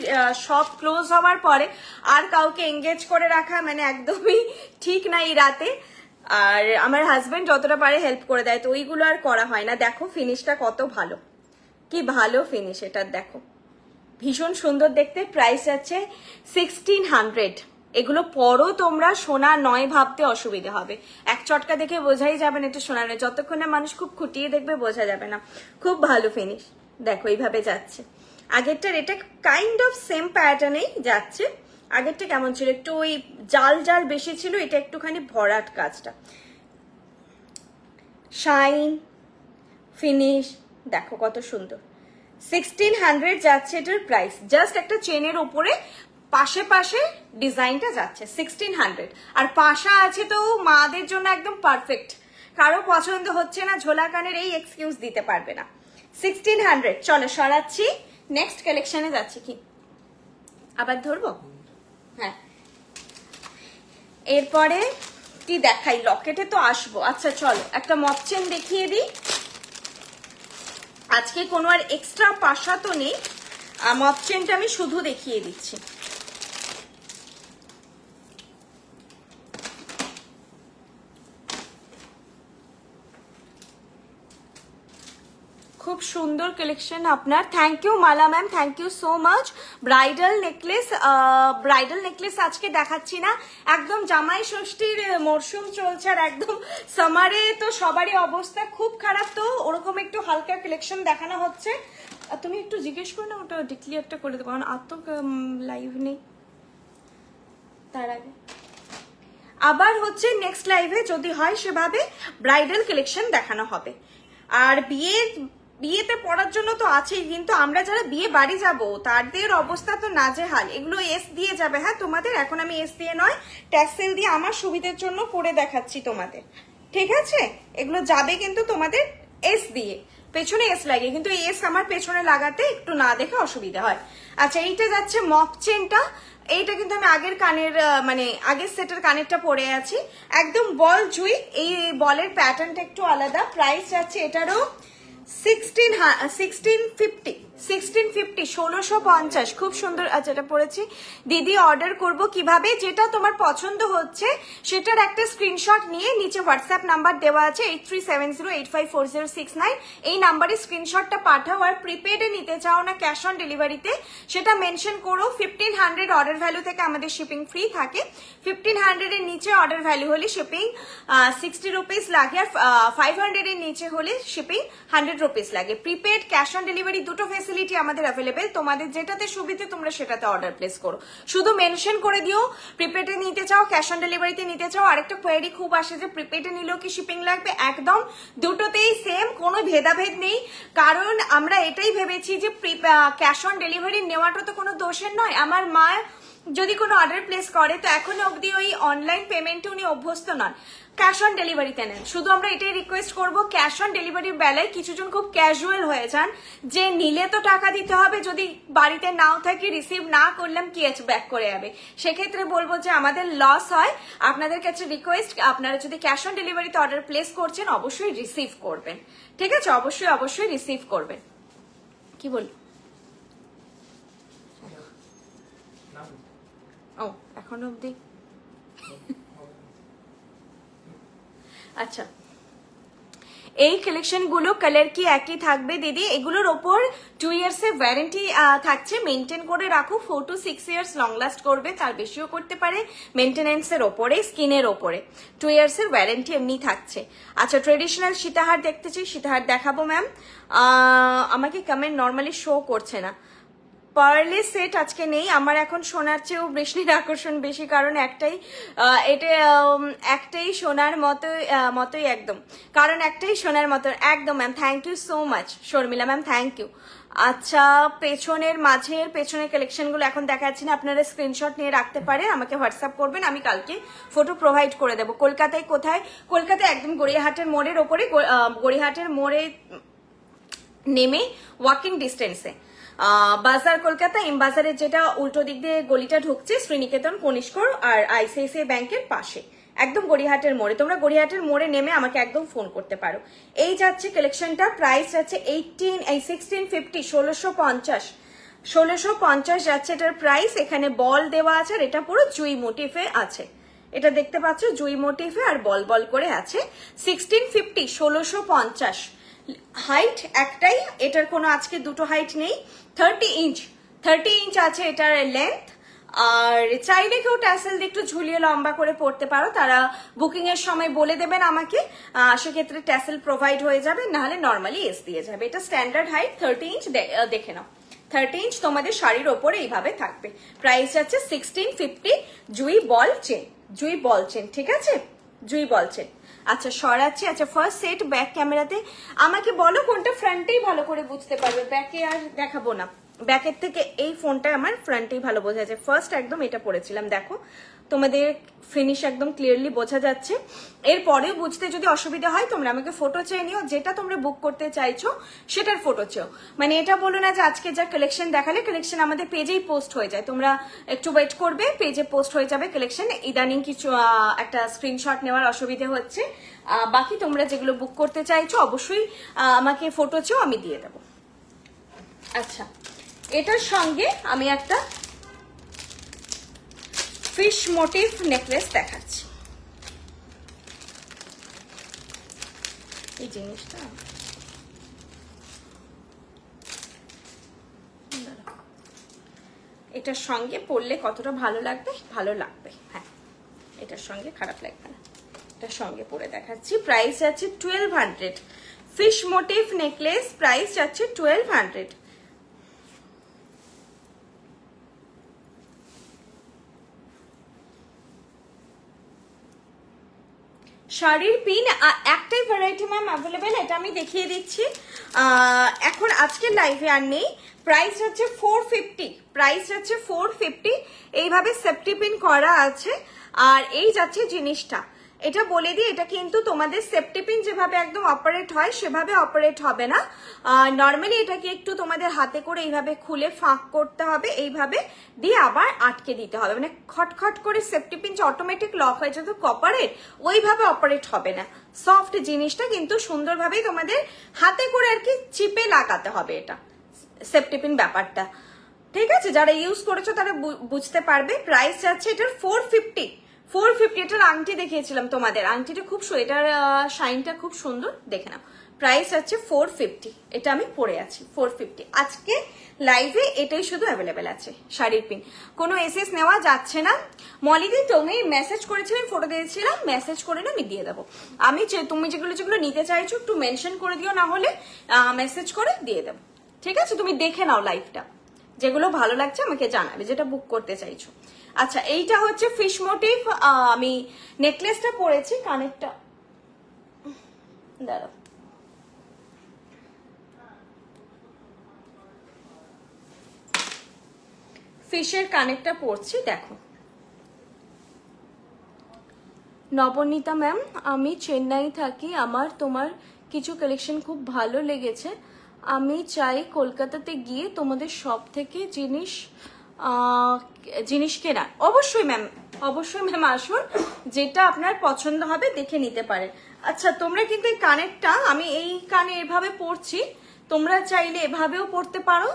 শপ ক্লোজ হওয়ার পরে আর কাউকে এঙ্গেজ করে রাখা মানে একদমই ঠিক না এই রাতে। আর আমার হাজবেন্ড যতটা পারে হেল্প করে দেয়, তো ওইগুলো আর করা হয় না। দেখো ফিনিশটা কত ভালো, কি ভালো ফিনিশ এটার, দেখো ভীষণ সুন্দর দেখতে। প্রাইস আছে 1600। এগুলো পরও তোমরা সোনা নয় ভাবতে অসুবিধা হবে, এক চটকা দেখে বোঝাই যাবে না এটা সোনা নয়। যতক্ষণ না মানুষ খুব খুঁটিয়ে দেখবে বোঝা যাবে না। খুব ভালো ফিনিশ, দেখো এইভাবে যাচ্ছে। আগেরটার এটা কাইন্ড অফ সেম প্যাটার্নেই যাচ্ছে। আগেরটা কেমন ছিল, একটু ওই জাল জাল বেশি ছিল, এটা একটুখানি ভরাট কাজটা। শাইন ফিনিশ দেখো কত সুন্দর। 1600 যাচ্ছে এটার প্রাইস। জাস্ট একটা চেনের উপরে পাশে পাশে ডিজাইনটা যাচ্ছে 1600। আর পাশা আছে তো মাদের জন্য একদম পারফেক্ট। কারো পছন্দ হচ্ছে না ঝোলা কানের, এই এক্সকিউজ দিতে পারবে না। 1600। চলো সরাচ্ছি, নেক্সট কালেকশনে যাচ্ছি। কি আবার ধরবো? হ্যাঁ, এরপরে কি দেখাই? লকেটে তো আসবো। আচ্ছা চলো একটা মপ চেন দেখিয়ে দিই। আজকে কোনো আর এক্সট্রা পাশা তো নেই, মপ চেনটা আমি শুধু দেখিয়ে দিচ্ছি। খুব সুন্দর কালেকশন আপনার। Thank you Mala ma'am, thank you so much. Bridal necklace আজকে দেখাচ্ছি না, একদম জামাই ষষ্ঠীর মরশুম চলছে, আর একদম সামারে তো সবারই অবস্থা খুব খারাপ, তো ওরকম একটু হালকা কালেকশন দেখানো হচ্ছে। তুমি একটু জিজ্ঞেস করো না, ওটা ডিক্লিয়ারটা করে দেবো, কারণ আর তো লাইভ নেই। তার আগে আবার হচ্ছে নেক্সট লাইভে যদি হয় সেভাবে ব্রাইডাল কালেকশন দেখানো হবে। আর বিয়েতে পড়ার জন্য তো আছেই, কিন্তু আমরা যারা বিয়ে বাড়ি যাব তাদের অবস্থা তো নাজেহাল। এগুলো এস দিয়ে যাবে। হ্যাঁ তোমাদের, এখন আমি এস দিয়ে নয় ট্যাক্সেল দিয়ে আমার সুবিধার জন্য করে দেখাচ্ছি তোমাদের, ঠিক আছে? এগুলো যাবে কিন্তু তোমাদের এস দিয়ে, পেছনে এস লাগে, কিন্তু এস আমার পেছনে লাগাতে একটু না দেখে অসুবিধা হয়। আচ্ছা এইটা যাচ্ছে মক চেনটা। এইটা কিন্তু আমি আগের কানের মানে আগের সেটের কানেরটা পরে আছি, একদম বল জুই। এই বলের প্যাটার্নটা একটু আলাদা। প্রাইস যাচ্ছে এটারও 1650 1650। খুব সুন্দর। আচ্ছা এটা পড়েছি। দিদি অর্ডার করব কিভাবে? যেটা তোমার পছন্দ হচ্ছে সেটার একটা স্ক্রিনশট নিয়ে নিচে হোয়াটসঅ্যাপ নাম্বার দেওয়া আছে 8370854069, এই নাম্বারে স্ক্রিনশটটা পাঠাও। আর প্রিপেডে নিতে চাও না ক্যাশ অন ডেলিভারিতে, সেটা মেনশন করো। 1500 অর্ডার ভ্যালু থেকে আমাদের শিপিং ফ্রি থাকে। 1500 এর নিচে অর্ডার ভ্যালু হলে শিপিং 60 রুপিস লাগে, আর 500 এর নিচে হলে শিপিং 100 রুপিস লাগে। প্রিপেড ক্যাশ অন ডেলিভারি দুটো ফেসিলিটি আমাদের অ্যাভেলেবেল। তোমাদের যেটাতে সুবিধে তোমরা সেটাতে অর্ডার প্লেস করো। শুধু মেনশন করে দিও প্রিপেডে নিতে চাও, ক্যাশ অন ডেলিভারিতে নিতে চাও। আরেকটা কোয়েরি খুব আসে যে প্রিপেডে নিলেও কি শিপিং লাগবে? একদম দুটোতেই সেম, কোনো ভেদাভেদ নেই। কারণ আমরা এটাই ভেবেছি যে ক্যাশ অন ডেলিভারি নেওয়াটা তো কোনো দোষের নয়। আমার মা যদি কোনো অর্ডার প্লেস করে তো এখনো অবধি ওই অনলাইন পেমেন্টে উনি অভ্যস্ত নন, ক্যাশ অন ডেলিভারিতে নেন। শুধু আমরা এটাই রিকোয়েস্ট করবো, ক্যাশ অন ডেলিভারির বেলায় কিছুজন খুব ক্যাজুয়াল হয়ে যান যে নিলে তো টাকা দিতে হবে, যদি বাড়িতে নাও থাকি রিসিভ না করলাম কি আছে ব্যাক করে যাবে। সেক্ষেত্রে বলবো যে আমাদের লস হয়। আপনাদের কাছে রিকোয়েস্ট, আপনারা যদি ক্যাশ অন ডেলিভারিতে অর্ডার প্লেস করছেন অবশ্যই রিসিভ করবেন, ঠিক আছে? অবশ্যই রিসিভ করবেন। কি বলবো? ও এখন অবধি আচ্ছা। এই কালেকশন গুলো কালার কি একই থাকবে দিদি? এগুলোর ওপর 2 ইয়ার্স এর ওয়ারেন্টি থাকছে। মেনটেন করে রাখো, 4 to 6 ইয়ার্স লং লাস্ট করবে, তার বেশিও করতে পারে। মেনটেনেন্সের ওপরে, স্কিনের ওপরে 2 ইয়ার্স এর ওয়ারেন্টি এমনি থাকছে। আচ্ছা ট্রেডিশনাল সীতাহার দেখতে চাই, সীতাহার দেখাবো ম্যাম। আমাকে কমেন্ট নর্মালি শো করছে না। পার্লের সেট আজকে নেই আমার, এখন সোনার চেয়েও বৃষ্টির আকর্ষণ বেশি, কারণ একটাই সোনার মতোই একদম, কারণ একটাই সোনার মতো একদম। Ma'am thank you so much Sharmila ma'am, thank you. আচ্ছা, পেছনের কালেকশনগুলো এখন দেখাচ্ছি না, আপনারা স্ক্রিনশট নিয়ে রাখতে পারেন, আমাকে হোয়াটসঅ্যাপ করবেন, আমি কালকে ফটো প্রোভাইড করে দেবো। কলকাতায় কোথায়? কলকাতায় একদম গড়িয়াহাটের মোড়ের ওপরে, গড়িয়াহাটের মোড়ে নেমে ওয়াকিং ডিস্টেন্সে বাজার কলকাতা এম বাজারের যেটা উল্টো দিক দিয়ে গলিটা ঢুকছে, শ্রীনিকেতন কনিষ্কর আর আইসিআইসিআই ব্যাংকের পাশে, একদম গড়িয়াহাটের মোড়ে। তোমরা গড়িয়াহাটের মোড়ে নেমে আমাকে একদম ফোন করতে পারো। এই যাচ্ছে কালেকশনটা, প্রাইস যাচ্ছে 1650, 1650 যাচ্ছে এটার প্রাইস। এখানে বল দেওয়া আছে আর এটা পুরো জুই মোটিফে আছে, এটা দেখতে পাচ্ছ জুই মোটিফে আর বল বল করে আছে। 1650, 1650। হাইট একটাই, এটার কোনো আজকে দুটো হাইট নেই। 30 ইঞ্চ আছে এটার লেন্থ। আর চাইলে কেউ ট্যাসেল দিয়ে একটু ঝুলিয়ে লম্বা করে পড়তে পারো, তারা বুকিং এর সময় বলে দেবেন আমাকে, সেক্ষেত্রে ট্যাসেল প্রোভাইড হয়ে যাবে, নাহলে নর্মালি এস দিয়ে যাবে। এটা স্ট্যান্ডার্ড হাইট 30 ইঞ্চ, দেখে নাও 30 ইঞ্চ তোমাদের শাড়ির ওপরে এইভাবে থাকবে। প্রাইস আছে 1650, জুই বল চেন, ঠিক আছে, জুই বল চেন। আচ্ছা সরাচ্ছি। আচ্ছা ফার্স্ট সেট ব্যাক ক্যামেরাতে আমাকে বলো কোনটা ফ্রন্টেই ভালো করে বুঝতে পারবে, ব্যাকে আর দেখাবো না, ব্যাকের থেকে এই ফোনটা আমার ফ্রন্টেই ভালো বোঝা যায়। ফার্স্ট একদম এটা পরেছিলাম, দেখো তোমাদের ফিনিশ একদম ক্লিয়ারলি বোঝা যাচ্ছে। এরপরেও বুঝতে যদি অসুবিধা হয় তোমরা আমাকে ফটো চেয়ে নিও, যেটা তোমরা বুক করতে চাইছো সেটার ফটো চেও, মানে এটা বলো না যে আজকে যা কালেকশন দেখালে কালেকশন আমাদের পেজেই পোস্ট হয়ে যায়, তোমরা একটু ওয়েট করবে, পেজে পোস্ট হয়ে যাবে কালেকশন। ইদানিং কিছু একটা স্ক্রিনশট নেওয়ার অসুবিধা হচ্ছে, বাকি তোমরা যেগুলো বুক করতে চাইছো অবশ্যই আমাকে ফটো চেও, আমি দিয়ে দেবো। আচ্ছা এটার সঙ্গে আমি একটা ফিশ মোটিভ নেকলেস দেখাচ্ছি। এই জিনিসটা এটার সঙ্গে পরলে কতটা ভালো লাগবে, হ্যাঁ এটার সঙ্গে খারাপ লাগবে না, এটার সঙ্গে পরে দেখাচ্ছি। প্রাইস আছে 1200, ফিশ মোটিভ নেকলেস, প্রাইস যাচ্ছে 1200। শাড়ির পিন একটাই ভ্যারাইটি ম্যাম অ্যাভেলেবেল, এটা আমি দেখিয়ে দিচ্ছি, এখন আজকের লাইভে আর নেই। প্রাইস হচ্ছে 450, এইভাবে সেফটি পিন করা আছে। আর এই যাচ্ছে জিনিসটা, এটা বলে দিই, এটা কিন্তু তোমাদের সেফটি পিন যেভাবে একদম অপারেট হয় সেভাবে অপারেট হবে না, নর্মালি এটাকে একটু তোমাদের হাতে করে এইভাবে খুলে ফাঁক করতে হবে, এইভাবে দিয়ে আবার আটকে দিতে হবে, মানে খটখট করে সেফটি পিন যে অটোমেটিক লক হয়ে যেত কপারের, ওইভাবে অপারেট হবে না। সফট জিনিসটা কিন্তু সুন্দরভাবেই তোমাদের হাতে করে আর কি চিপে লাগাতে হবে, এটা সেফটি পিন ব্যাপারটা, ঠিক আছে, যারা ইউজ করেছো তারা বুঝতে পারবে। প্রাইস যাচ্ছে এটার 450, এটার আংটি দেখিয়েছিলাম তোমাদের, আংটিটা খুব সুন্দর, এটার শাইনটা খুব সুন্দর, দেখে নাও। প্রাইস আছে 450, এটা আমি পরে আছি 450। আজকে লাইভে এটাই শুধু অ্যাভেলেবেল আছে শাড়ির পিন, কোনো এসএস নেওয়া যাচ্ছে না। মলিদি তুমি মেসেজ করেছিলে, ফটো দিয়েছিলাম, মেসেজ করে না আমি দিয়ে দেবো। তুমি যেগুলো নিতে চাইছো একটু মেনশন করে দিও, না হলে মেসেজ করে দিয়ে দেবো, ঠিক আছে। তুমি দেখে নাও লাইভটা, যেগুলো ভালো লাগছে আমাকে জানাবে, যেটা বুক করতে চাইছো। আচ্ছা এইটা হচ্ছে ফিশ মোটিভ, আমি নেকলেসটা পরেছি, কানেরটা দাঁড়াও, ফিশের কানেরটা পরছি, দেখো। নবনীতা ম্যাম, আমি চেন্নাই থাকি, আমার তোমার কিছু কালেকশন খুব ভালো লেগেছে, আমি চাই কলকাতাতে গিয়ে তোমাদের সব থেকে জিনিস কেনা। অবশ্যই ম্যাম আসুন, যেটা আপনার পছন্দ হবে দেখে নিতে পারেন। আচ্ছা তোমরা কিন্তু এই কানেরটা, আমি এই কানে এভাবে পরছি, তোমরা চাইলে এভাবেও পরতে পারো,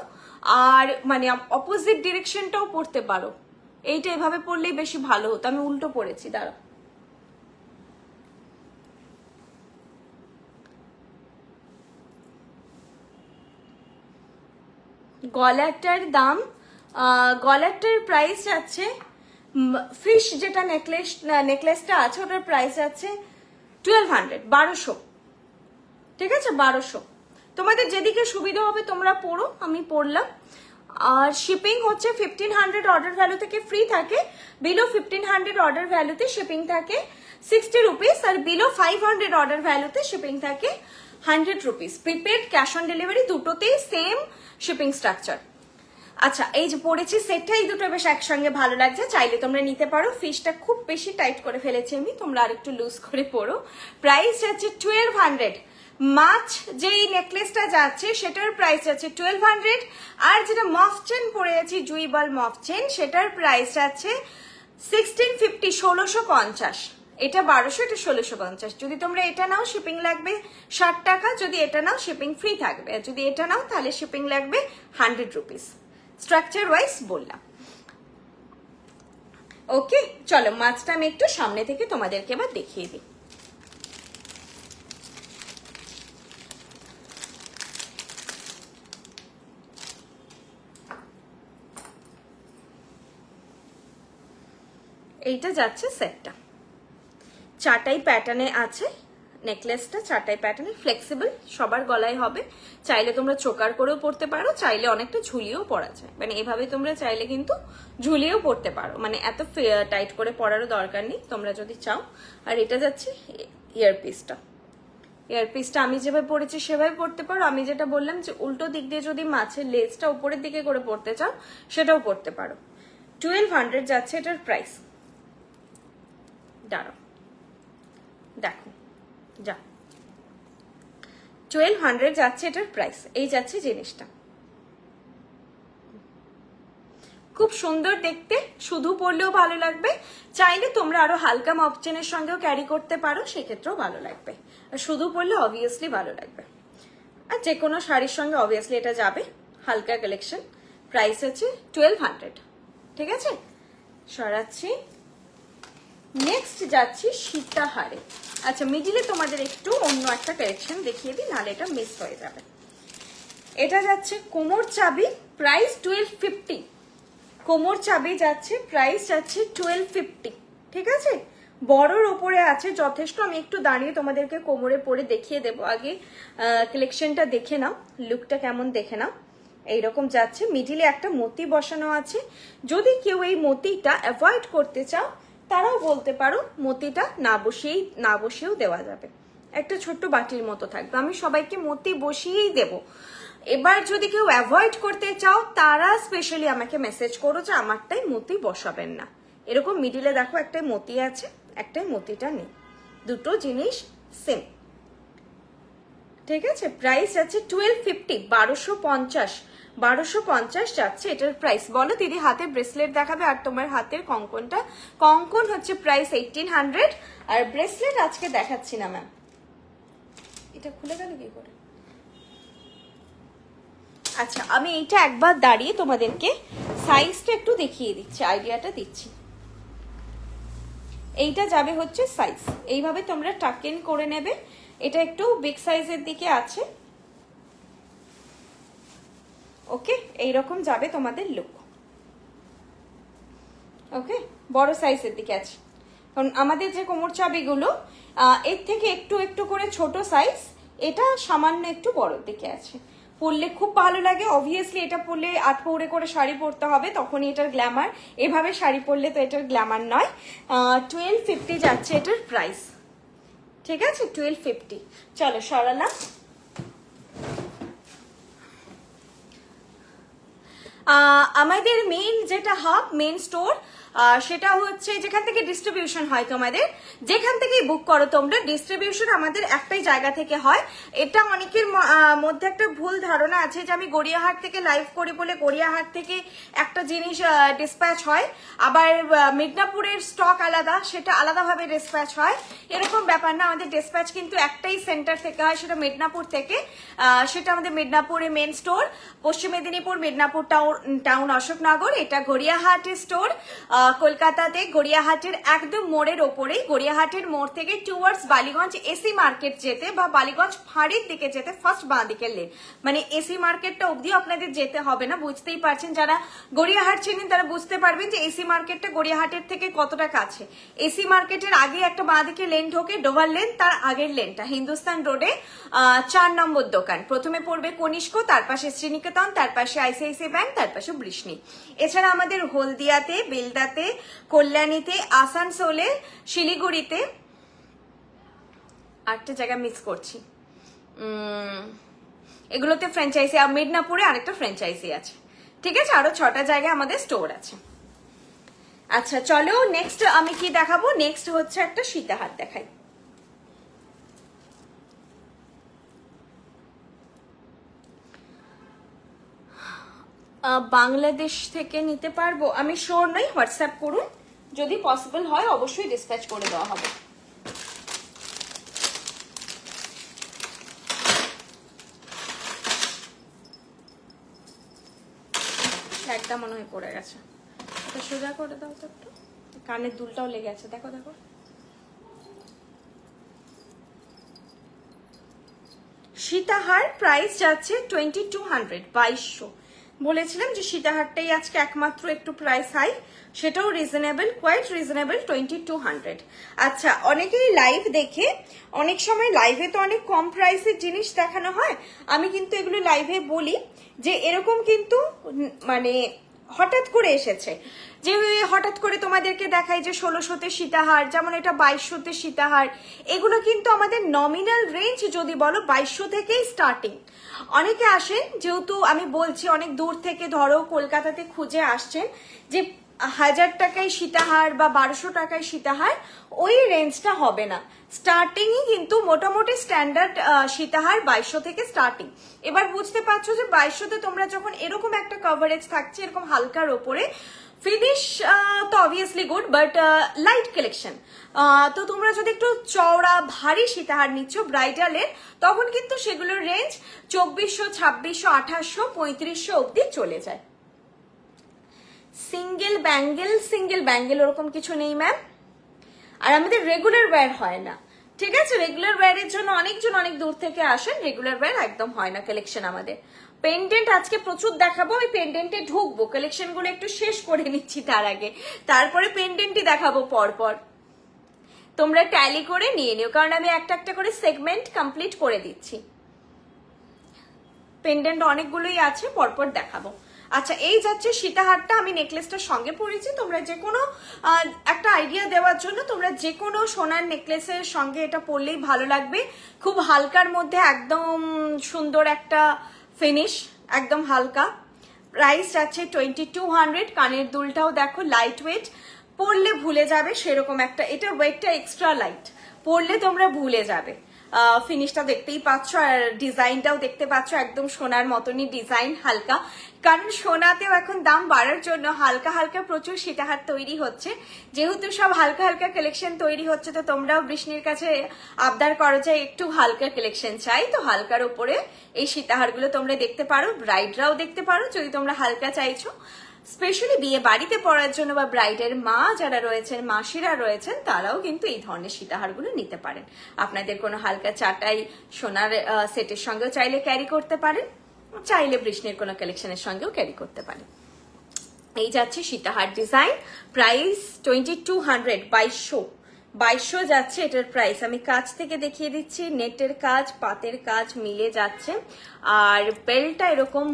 আর মানে অপোজিট ডিরেকশনটাও পরতে পারো, এইটা এভাবে পরলেই বেশি ভালো হতো, আমি উল্টো পরেছি, দাঁড়াও। গলারটার প্রাইস আছে, ফিশ যেটা নেকলেসটা আছে ওটার প্রাইস আছে 1200, ঠিক আছে 1200। তোমাদের যেদিকে সুবিধা হবে তোমরা পড়ো, আমি পড়লাম। আর শিপিং হচ্ছে 1500 অর্ডার ভ্যালু থেকে ফ্রি থাকে, বিলো 1500 অর্ডার ভ্যালুতে শিপিং থাকে 60 রুপিস, আর বিলো 500 অর্ডার ভ্যালুতে শিপিং থাকে 100 rupees. Prepaid, cash on delivery দুটোতেই সেম শিপিং স্ট্রাকচার। আচ্ছা, এই যে পড়েছি সেটটা, এই দুটো বেশ একসঙ্গে ভালো লাগছে, চাইলে তোমরা নিতে পারো। ফিশটা খুব বেশি টাইট করে ফেলেছি আমি, তোমরা আর একটু লুজ করে পড়ো। প্রাইস আছে 1200। মাছ যেই নেকলেসটা যাচ্ছে সেটার প্রাইস আছে 1200, আর যেটা মফ চেন পরে আছি জুইবল মফ চেন, সেটার প্রাইস আছে 1650, 1650। এটা 1200, এটা 1650। যদি তোমরা এটা নাও শিপিং লাগবে 60 টাকা, যদি এটা নাও শিপিং ফ্রি থাকবে, আর যদি এটা নাও তাহলে শিপিং লাগবে 100 রুপিস। স্ট্রাকচার ওয়াইজ বললাম। ওকে, চলো মাছটা আমি একটু সামনে থেকে তোমাদেরকে এবার দেখিয়ে দিই। এইটা যাচ্ছে সেটটা, চাটাই প্যাটার্নে আছে নেকলেসটা, চাটাই প্যাটার্নে, ফ্লেক্সিবল, সবার গলায় হবে। চাইলে তোমরা চোকার করেও পরতে পারো, চাইলে অনেকটা ঝুলিয়েও পরা যায়, মানে এভাবে তোমরা চাইলে কিন্তু ঝুলিয়েও পরতে পারো, মানে এত টাইট করে পরারও দরকার নেই তোমরা যদি চাও। আর এটা যাচ্ছে ইয়ারপিসটা, ইয়ারপিসটা আমি যেভাবে পরেছি সেভাবে পরতে পারো। আমি যেটা বললাম যে উল্টো দিক দিয়ে যদি মাছের লেজটা উপরের দিকে করে পরতে চাও সেটাও পরতে পারো। 1200 যাচ্ছে এটার প্রাইস। দাঁড়াও দেখো, যা 1200 যাচ্ছে এটার প্রাইস। এই যাচ্ছে জিনিসটা, খুব সুন্দর দেখতে, শুধু পরলেও ভালো লাগবে, চাইলে তোমরা আরো হালকা মপচেনের সঙ্গেও ক্যারি করতে পারো, সেক্ষেত্রেও ভালো লাগবে। আর শুধু পরলে অবভিয়াসলি ভালো লাগবে, আর যে কোনো শাড়ির সঙ্গে অবভিয়াসলি এটা যাবে। হালকা কালেকশন, প্রাইস আছে 1200। ঠিক আছে, সরাচ্ছি। নেক্সট যাচ্ছি সীতাহারে। আচ্ছা, মিডিলে তোমাদের একটু অন্য একটা কালেকশন দেখিয়ে দিই, নাহলে এটা মিস হয়ে যাবে। এটা যাচ্ছে কোমর চাবি, প্রাইস 1250। কোমর চাবি যাচ্ছে, প্রাইস যাচ্ছে 1250। ঠিক আছে, বড়র ওপরে আছে যথেষ্ট। আমি একটু দাঁড়িয়ে তোমাদেরকে কোমরে পরে দেখিয়ে দেবো, আগে কালেকশনটা দেখে নাও, লুকটা কেমন দেখে নাও। এইরকম যাচ্ছে, মিডিলে একটা মতি বসানো আছে। যদি কেউ এই মতিটা অ্যাভয়েড করতে চাও তারাও বলতে পারো, মতিটা না বসিয়েও দেওয়া যাবে, একটা ছোট্ট বাটির মতো থাকবে। আমি সবাইকে মতি বসিয়েই দেব। এবার যদি কেউ অ্যাভয়েড করতে চাও তারা স্পেশালি আমাকে মেসেজ করো যে আমারটাই মতি বসাবেন না। এরকম মিডিলে দেখো একটাই মতি আছে, একটাই মতিটা নেই, দুটো জিনিস সেম। ঠিক আছে, প্রাইস আছে 1250, 1250, 1250 যাচ্ছে এটার প্রাইস। বলো দিদি, হাতে ব্রেসলেট দেখাবে আর তোমার হাতের কঙ্কনটা? কঙ্কন হচ্ছে প্রাইস 1800, আর ব্রেসলেট আজকে দেখাচ্ছি না ম্যাম। এটা খুলে গেল কি করে? আচ্ছা, আমি এইটা একবার দাঁড়িয়ে তোমাদেরকে সাইজটা একটু দেখিয়ে দিচ্ছি, আইডিয়াটা দিচ্ছি। এইটা যাবে হচ্ছে সাইজ, এইভাবে তোমরা টাক ইন করে নেবে। এটা একটু বিগ সাইজের দিকে আছে। ওকে, এইরকম যাবে তোমাদের লুক। ওকে, বড় সাইজের দিকে আছে, কারণ আমাদের যে কোমর চাবিগুলো এর থেকে একটু একটু করে ছোট সাইজ, এটা সামান্য একটু বড়র দিকে আছে। পরলে খুব ভালো লাগে। অবভিয়াসলি এটা পরলে আটপৌড়ে করে শাড়ি পরতে হবে, তখনই এটার গ্ল্যামার। এভাবে শাড়ি পরলে তো এটার গ্ল্যামার নয়। 1250 যাচ্ছে এটার প্রাইস। ঠিক আছে, 1250। চলো সরালাম। আমাদের মেইন যেটা হাব, মেইন স্টোর, সেটা হচ্ছে যেখান থেকে ডিস্ট্রিবিউশন হয়, তোমাদের যেখান থেকেই বুক করো তোমরা, ডিস্ট্রিবিউশন আমাদের একটাই জায়গা থেকে হয়। এটা অনেকের মধ্যে একটা ভুল ধারণা আছে যে আমি গড়িয়াহাট থেকে লাইভ করি বলে গড়িয়াহাট থেকে একটা জিনিস ডিসপ্যাচ হয়, আবার মিদনাপুরের স্টক আলাদা, সেটা আলাদাভাবে ডিসপ্যাচ হয়। এরকম ব্যাপার না, আমাদের ডিসপ্যাচ কিন্তু একটাই সেন্টার থেকে হয়, সেটা মিদনাপুর থেকে। সেটা আমাদের মিদনাপুরে মেন স্টোর, পশ্চিম মেদিনীপুর মিদনাপুর টাউন অশোকনগর। এটা গড়িয়াহাটের স্টোর, কলকাতাতে গড়িয়াহাটের একদম মোড়ের ওপরেই, গড়িয়াহাটের মোড় থেকে টুয়ার্ডস বালিগঞ্জ এসি মার্কেট যেতে বা বালিগঞ্জ ফাঁড়ির দিকে যেতে ফার্স্ট বাঁ দিকের লেন, মানে এসি মার্কেটটা অবধিও আপনাদের যেতে হবে না, বুঝতেই পারছেন। যারা গড়িয়াহাট চেনেন তারা বুঝতে পারবেন যে এসি মার্কেটটা গড়িয়াহাটের থেকে কতটা কাছে। এসি মার্কেটের আগে একটা বাঁ দিকে লেন ঢোকে, ডোভার লেন, তার আগের লেনটা হিন্দুস্তান রোডে 4 নম্বর দোকান। প্রথমে পড়বে কনিষ্ক, তার পাশে শ্রীনিকেতন, তার পাশে আইসিআইসিআই ব্যাংক, তার পাশে বৃষ্ণি। এছাড়া আমাদের হলদিয়াতে, বেলদাতে, কল্যাণীতে, আসানসোলে, শিলিগুড়িতে, আটটা জায়গা মিস করছি, এগুলোতে ফ্র্যাঞ্চাইজি, মিদনাপুরে আরেকটা ফ্র্যাঞ্চাইজি আছে, ঠিক আছে। আরো 6টা জায়গায় আমাদের স্টোর আছে। আচ্ছা চলো নেক্সট আমি কি দেখাবো, নেক্সট হচ্ছে একটা সীতাহার দেখাই। বাংলাদেশ থেকে নিতে পারবো আমি শিওর নই, হোয়াটসঅ্যাপ করুন, যদি পসিবল হয় অবশ্যই ডিসপ্যাচ করে দেওয়া হবে। একটা মনে হয় পড়ে গেছে, সোজা করে দাও তো একটু, কানের দুলটাও লেগে আছে, দেখো দেখো। সীতাহার প্রাইস যাচ্ছে 2200, 2200। বলেছিলাম যে সীতাহারটাই আজকে একমাত্র একটু প্রাইস হাই, সেটাও রিজনেবল, কোয়াইট রিজনেবল, 2200। আচ্ছা, অনেকেই লাইভ দেখে, অনেক সময় লাইভে তো অনেক কম প্রাইসের জিনিস দেখানো হয়, আমি কিন্তু এগুলো লাইভে বলি যে এরকম কিন্তু মানে হঠাৎ করে এসেছে, যে হঠাৎ করে তোমাদেরকে দেখাই যে 1600তে সীতাহার, যেমন এটা 2200তে সীতাহার, এগুলো কিন্তু আমাদের নমিনাল রেঞ্জ যদি বলো 2200 থেকেই স্টার্টিং। অনেকে আসেন, যেহেতু আমি বলছি অনেক দূর থেকে ধরো কলকাতাতে খুঁজে আসছেন যে 1000 টাকায় সীতাহার বা 1200 টাকায় সীতাহার, ওই রেঞ্জটা হবে না, স্টার্টিংই কিন্তু মোটামুটি স্ট্যান্ডার্ড সীতাহার 2200 থেকে স্টার্টিং। এবার বুঝতে পারছো যে 2200তে তোমরা যখন এরকম একটা কভারেজ থাকছে, এরকম হালকার ওপরে, ফিনিশ তো obviously good, but light collection, তো তোমরা যদি একটু চওড়া ভারী সীতাহার নিচ্ছ ব্রাইডালের, তখন কিন্তু সেগুলোর রেঞ্জ 2400, 2600, 2800, 3500 অব্দি চলে যায়। সিঙ্গেল ব্যাঙ্গেল ওরকম কিছু নেই ম্যাম, আর আমাদের রেগুলার ওয়্যার হয় না, ঠিক আছে। রেগুলার ওয়্যারের জন্য অনেকজন অনেক দূর থেকে আসেন, রেগুলার ওয়্যার একদম হয় না কালেকশন আমাদের। পেন্ডেন্ট আজকে প্রচুর দেখাবো, আমি পেন্ডেন্টে ঢুকবো, কালেকশন গুলো একটু শেষ করে নিচ্ছি তার আগে, তারপরে পেন্ডেন্টই দেখাবো পরপর। তোমরা ট্যালি করে নিয়ে নিও, কারণ আমি একটা একটা করে সেগমেন্ট কমপ্লিট করে দিচ্ছি। পেন্ডেন্ট অনেকগুলোই আছে, পরপর দেখাবো। আচ্ছা, এই যাচ্ছে সীতাহারটা, আমি নেকলেসটার সঙ্গে পরেছি, তোমরা যে কোনো একটা আইডিয়া দেওয়ার জন্য তোমরা যে কোনো সোনার নেকলেসের সঙ্গে এটা পরলেই ভালো লাগবে। খুব হালকার মধ্যে একদম সুন্দর একটা ফিনিশ, একদম হালকা। প্রাইস যাচ্ছে 2200। কানের দুলটাও দেখো লাইট ওয়েট, পরলে ভুলে যাবে সেরকম একটা, এটা ওয়েটটা এক্সট্রা লাইট, পরলে তোমরা ভুলে যাবে। ফিনিশটা দেখতেই পাচ্ছ, আর ডিজাইনটাও দেখতে পাচ্ছ, একদম সোনার মতনই ডিজাইন, হালকা। কারণ সোনাতেও এখন দাম বাড়ার জন্য হালকা হালকা প্রচুর সীতাহার তৈরি হচ্ছে, যেহেতু সব হালকা হালকা কালেকশন তৈরি হচ্ছে, তো তোমরাও বৃষ্ণির কাছে আবদার করো যে একটু হালকা কালেকশন চাই, তো হালকার উপরে এই সীতাহারগুলো তোমরা দেখতে পারো, ব্রাইডরাও দেখতে পারো যদি তোমরা হালকা চাইছো। স্পেশালি বিয়ে বাড়িতে পড়ার জন্য বা ব্রাইডের মা যারা রয়েছেন, মাসিরা রয়েছেন, তারাও কিন্তু এই ধরনের সীতাহারগুলো নিতে পারেন। আপনাদের কোনো হালকা চাটাই সোনার সেটের সঙ্গেও চাইলে ক্যারি করতে পারেন, চাইলে বৃষ্ণির কোনো কালেকশনের সঙ্গেও ক্যারি করতে পারেন। এই যাচ্ছে সীতাহার ডিজাইন, প্রাইস 2200, 2200 যাচ্ছে এটার প্রাইস। আমি কাছ থেকে দেখিয়ে দিচ্ছি, নেটের কাজ পাতের কাজ মিলে যাচ্ছে, আর বেল্টটা এরকম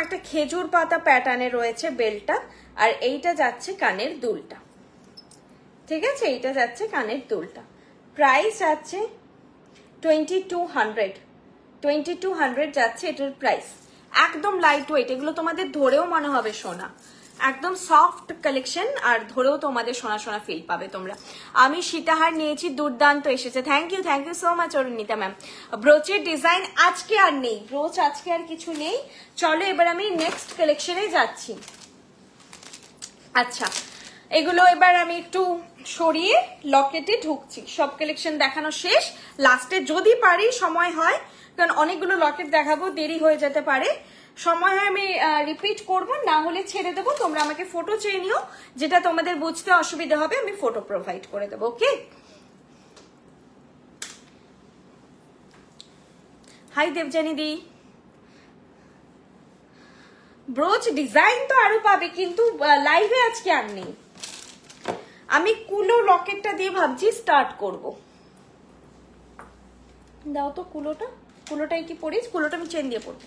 একটা খেজুর পাতা প্যাটার্নে রয়েছে বেল্টটা, আর এইটা যাচ্ছে কানের দুলটা, ঠিক আছে, এইটা যাচ্ছে কানের দুলটা। প্রাইস যাচ্ছে 2200 যাচ্ছে এটার প্রাইস। একদম লাইট ওয়েট, এগুলো তোমাদের ধরেও মনে হবে সোনা, একদম সফট কালেকশন, আর ধরেও তোমাদের সোনা সোনা ফিল পাবে তোমরা। আমি সীতাহার নিয়েছি, দুর্দান্ত এসেছে, thank you so much Arunita ma'am. ব্রোচের ডিজাইন আজকে আর নেই, ব্রোচ আজকে আর কিছু নেই। চলো এবার আমি নেক্সট কালেকশনে যাচ্ছি। আচ্ছা, এগুলো এবার আমি একটু সরিয়ে লকেটে ঢুকছি, সব কালেকশন দেখানো শেষ। লাস্টে যদি পারি সময় হয়, কারণ অনেকগুলো লকেট দেখাবো, দেরি হয়ে যেতে পারে, সময় হয় আমি রিপিট করব, না হলে ছেড়ে দেবো। তোমরা আমাকে ফটো চেয়ে নিও, যেটা তোমাদের বুঝতে অসুবিধা হবে আমি ফটো প্রোভাইড করে দেবো। ওকে, হাই দেবজানি দি। ব্রোচ ডিজাইন তো আরো পাবে, কিন্তু লাইভে আজকে আর নেই। আমি কুলো লকেটটা দিয়ে ভাবছি স্টার্ট করব। দাও তো কুলোটা, কুলোটাই কি পরিস? কুলোটা আমি চেন দিয়ে পরবো।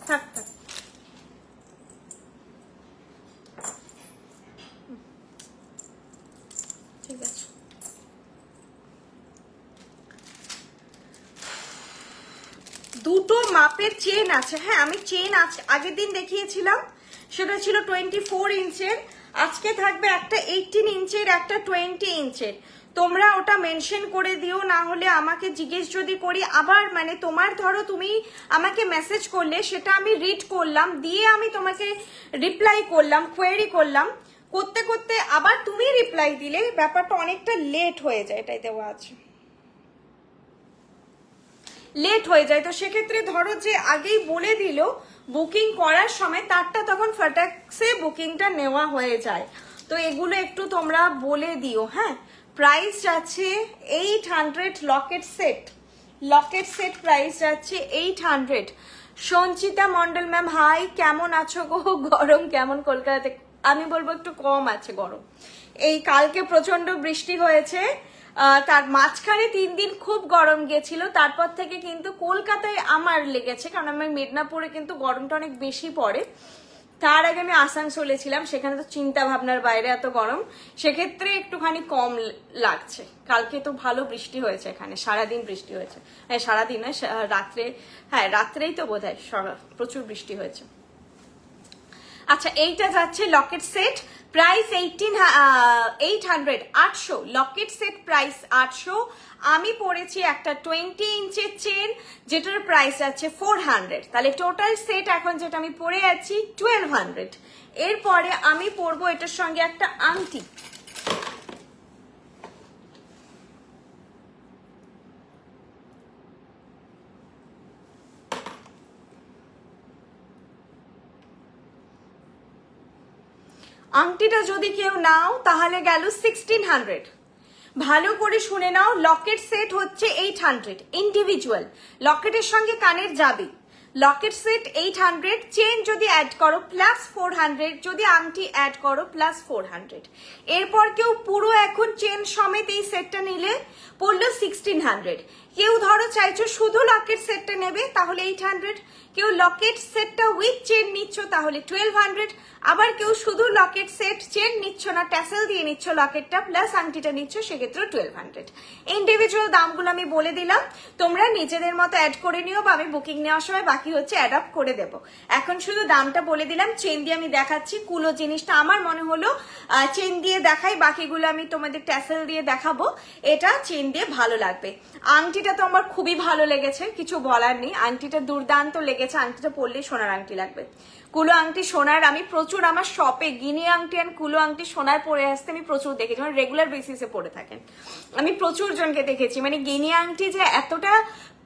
থাক থাক, ঠিক আছে। দুটো মাপের চেন আছে। হ্যাঁ, আমি চেন আছে আগের দিন দেখিয়েছিলাম, সেটা ছিল 24 ইঞ্চের। আজকে থাকবে একটা 18 ইঞ্চের, একটা 20 ইঞ্চের। তোমরা ওটা মেনশন করে দিও, না হলে আমাকে জিজ্ঞেস যদি করি আবার, মানে তোমার ধরো তুমি আমাকে মেসেজ করলে, সেটা আমি রিড করলাম, দিয়ে আমি তোমাকে রিপ্লাই করলাম, কোয়েরি করলাম, করতে করতে আবার তুমি রিপ্লাই দিলে, ব্যাপারটা অনেকটা লেট হয়ে যায়। এটাই দেওয়া আছে, লেট হয়ে যায়। তো সেক্ষেত্রে ধরো যে আগেই বলে দিল বুকিং করার সময়, তারটা তখন ফটাকসে বুকিংটা নেওয়া হয়ে যায়। তো এগুলো একটু তোমরা বলে দিও। হ্যাঁ, প্রাইস যাচ্ছে 800 Locket set. Locket set price যাচ্ছে 800। সঞ্চিতা মন্ডল ম্যাম হাই, কেমন আছো গো? গরম কেমন কলকাতাতে? আমি বলবো একটু কম আছে গরম। এই কালকে প্রচন্ড বৃষ্টি হয়েছে, তার মাঝখানে 3 দিন খুব গরম গেছিল, তারপর থেকে কিন্তু কলকাতায় আমার লেগেছে, কারণ আমার মেদিনীপুরে কিন্তু গরমটা অনেক বেশি পড়ে। তার আগে আমি আসানসোলে ছিলাম, সেখানে তো চিন্তা ভাবনার বাইরে এত গরম, সেক্ষেত্রে একটুখানি কম লাগছে। কালকে তো ভালো বৃষ্টি হয়েছে এখানে, সারাদিন বৃষ্টি হয়েছে। হ্যাঁ, সারাদিন না, রাত্রে, হ্যাঁ রাত্রেই তো বোধহয় প্রচুর বৃষ্টি হয়েছে। আচ্ছা, এইটা যাচ্ছে Locket set, price 800, 800 Locket set price 800। আমি পরেছি একটা 20 ইঞ্চের চেন, যেটার প্রাইস আছে 400। তাহলে টোটাল সেট এখন যেটা আমি পরে আছি 1200। এরপরে আমি পরবো এটার সঙ্গে একটা আংটি। আংটিটা যদি কেউ নাও তাহলে গেল 1600। ভালো করে শুনে নাও, লকেট সেট হচ্ছে 800 ইন্ডিভিজুয়াল, লকেটের সঙ্গে কানের যাবে। লকেট সেট 800, চেন যদি অ্যাড করো প্লাস 400, যদি আংটি অ্যাড করো প্লাস 400। এরপর কেউ পুরো এখন চেন সমেত এই সেটটা নিলে পড়লো 1600। কেউ ধরো চাইছো শুধু লকেট সেটটা নেবে তাহলে 800, কেউ লকেট সেটটা উইথ চেন নিচ্ছ তাহলে 1200, আবার কেউ শুধু লকেট সেট চেন নিচ্ছ না, ট্যাসেল দিয়ে নিচ্ছ লকেটটা প্লাস আংটিটা নিচ্ছ, সেক্ষেত্রে 1200। ইন্ডিভিজুয়াল দামগুলো আমি বলে দিলাম, তোমরা নিজেদের মতো অ্যাড করে নিও, বা আমি বুকিং নেওয়ার সময় বাকি হচ্ছে অ্যাড আপ করে দেবো। এখন শুধু দামটা বলে দিলাম। চেন দিয়ে আমি দেখাচ্ছি, কুলো জিনিসটা আমার মনে হলো চেন দিয়ে দেখাই, বাকিগুলো আমি তোমাদের ট্যাসেল দিয়ে দেখাবো। এটা চেন দিয়ে ভালো লাগবে। আংটিটা তো আমার খুবই ভালো লেগেছে, কিছু বলার নেই, আংটিটা দুর্দান্ত লেগেছে। আংটিটা পরলেই সোনার আংটি লাগবে। কুলো আংটি সোনার আমি প্রচুর আমার শপে গিনি আংটি আর কুলো আংটি সোনার পরে আসতে আমি প্রচুর দেখেছি, মানে রেগুলার বেসিসে পরে থাকেন। আমি প্রচুর জনকে দেখেছি, মানে গিনি আংটি যে এতটা